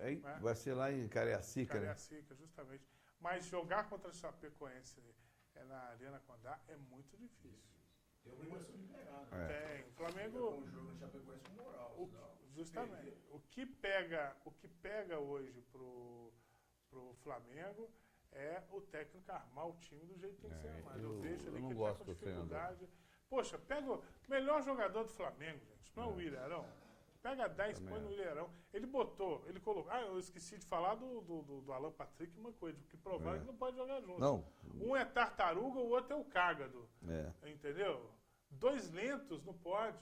Aí vai ser lá em Cariacica, né?
Cariacica, justamente. Mas jogar contra o Chapecoense na Arena Condá é muito difícil.
Tem obrigação de ganhar.
Tem. O Flamengo...
Um jogo na Chapecoense com moral.
Justamente. O que pega hoje pro Flamengo é o técnico armar o time do jeito que tem que ser armado. Eu vejo ali que ele tá com dificuldade. Poxa, pega o melhor jogador do Flamengo, gente. Não é o Ilharão. Pega 10, põe no Ilharão. Ele colocou. Eu esqueci de falar do Alan Patrick e Mancoedo, que provaram que não pode jogar junto.
Não.
Um é tartaruga, o outro é o cágado. Entendeu? Dois lentos não pode.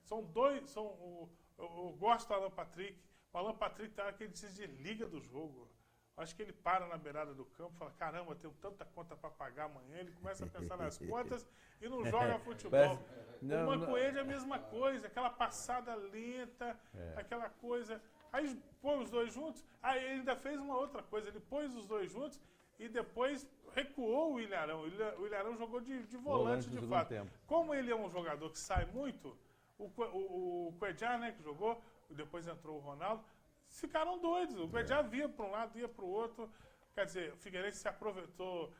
São dois. Eu gosto do Alan Patrick. O Alan Patrick tá que ele se desliga do jogo. Acho que ele para na beirada do campo e fala, caramba, eu tenho tanta conta para pagar amanhã. Ele começa a pensar nas contas e não joga futebol. O Mancoedo é a mesma coisa, aquela passada lenta, aquela coisa. Aí põe os dois juntos, aí ele ainda fez uma outra coisa. Ele pôs os dois juntos e depois recuou o Ilharão. O Ilharão jogou de volante de fato. Como ele é um jogador que sai muito, o Cuejá, né, que jogou, depois entrou o Ronaldo, ficaram doidos. O Guedjá via para um lado, ia para o outro. Quer dizer, o Figueirense se aproveitou,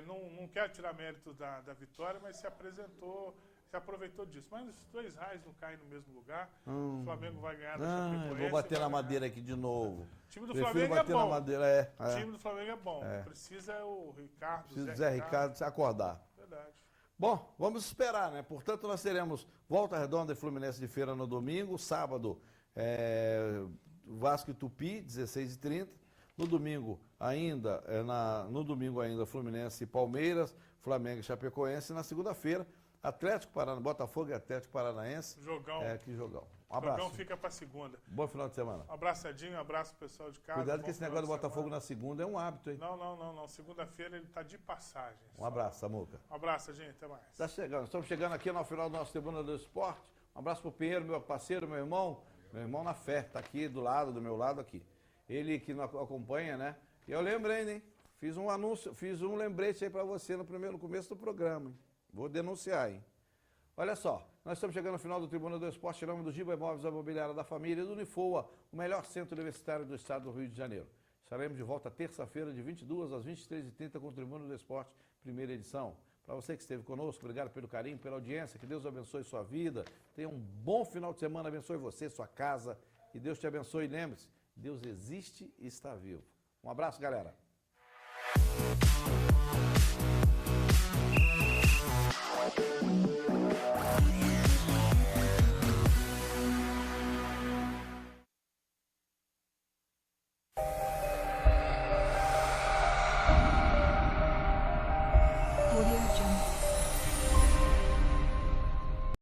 não quero tirar mérito da vitória, mas se aproveitou disso. Mas os dois raios não caem no mesmo lugar. O Flamengo vai ganhar da Chapecoense.
Vou bater na madeira aqui de novo.
O time do Flamengo é bom.
Na madeira,
O time do Flamengo é bom. Precisa o Ricardo.
Precisa o Zé Ricardo se acordar.
Verdade.
Bom, vamos esperar, né? Portanto, nós teremos Volta Redonda e Fluminense de Feira no domingo. Sábado, Vasco e Tupi, 16h30. No domingo ainda, Fluminense e Palmeiras, Flamengo e Chapecoense. E na segunda-feira, Botafogo e Atlético Paranaense.
Jogão.
Que jogão. Um abraço.
Jogão fica para segunda.
Bom final de semana.
Um abraçadinho, um abraço pro pessoal de casa.
Cuidado que esse negócio do Botafogo na segunda é um hábito, hein?
Não. Segunda-feira ele tá de passagem.
Um abraço, Samuca.
Um abraço, gente. Até mais.
Estamos chegando aqui no final do nosso Tribuna do Esporte. Um abraço pro Pinheiro, meu parceiro, meu irmão na fé, tá aqui do meu lado aqui. Ele que nos acompanha, né? E eu lembrei, hein? Fiz um anúncio, fiz um lembrete aí para você no começo do programa, hein? Vou denunciar, hein? Olha só, nós estamos chegando ao final do Tribuna do Esporte, em nome do Giba Imóveis, a imobiliária da família, e do Unifoa, o melhor centro universitário do estado do Rio de Janeiro. Estaremos de volta terça-feira, de 22 às 23h30, com o Tribuna do Esporte, primeira edição. Para você que esteve conosco, obrigado pelo carinho, pela audiência, que Deus abençoe sua vida, tenha um bom final de semana, abençoe você, sua casa, que Deus te abençoe. E lembre-se, Deus existe e está vivo. Um abraço, galera.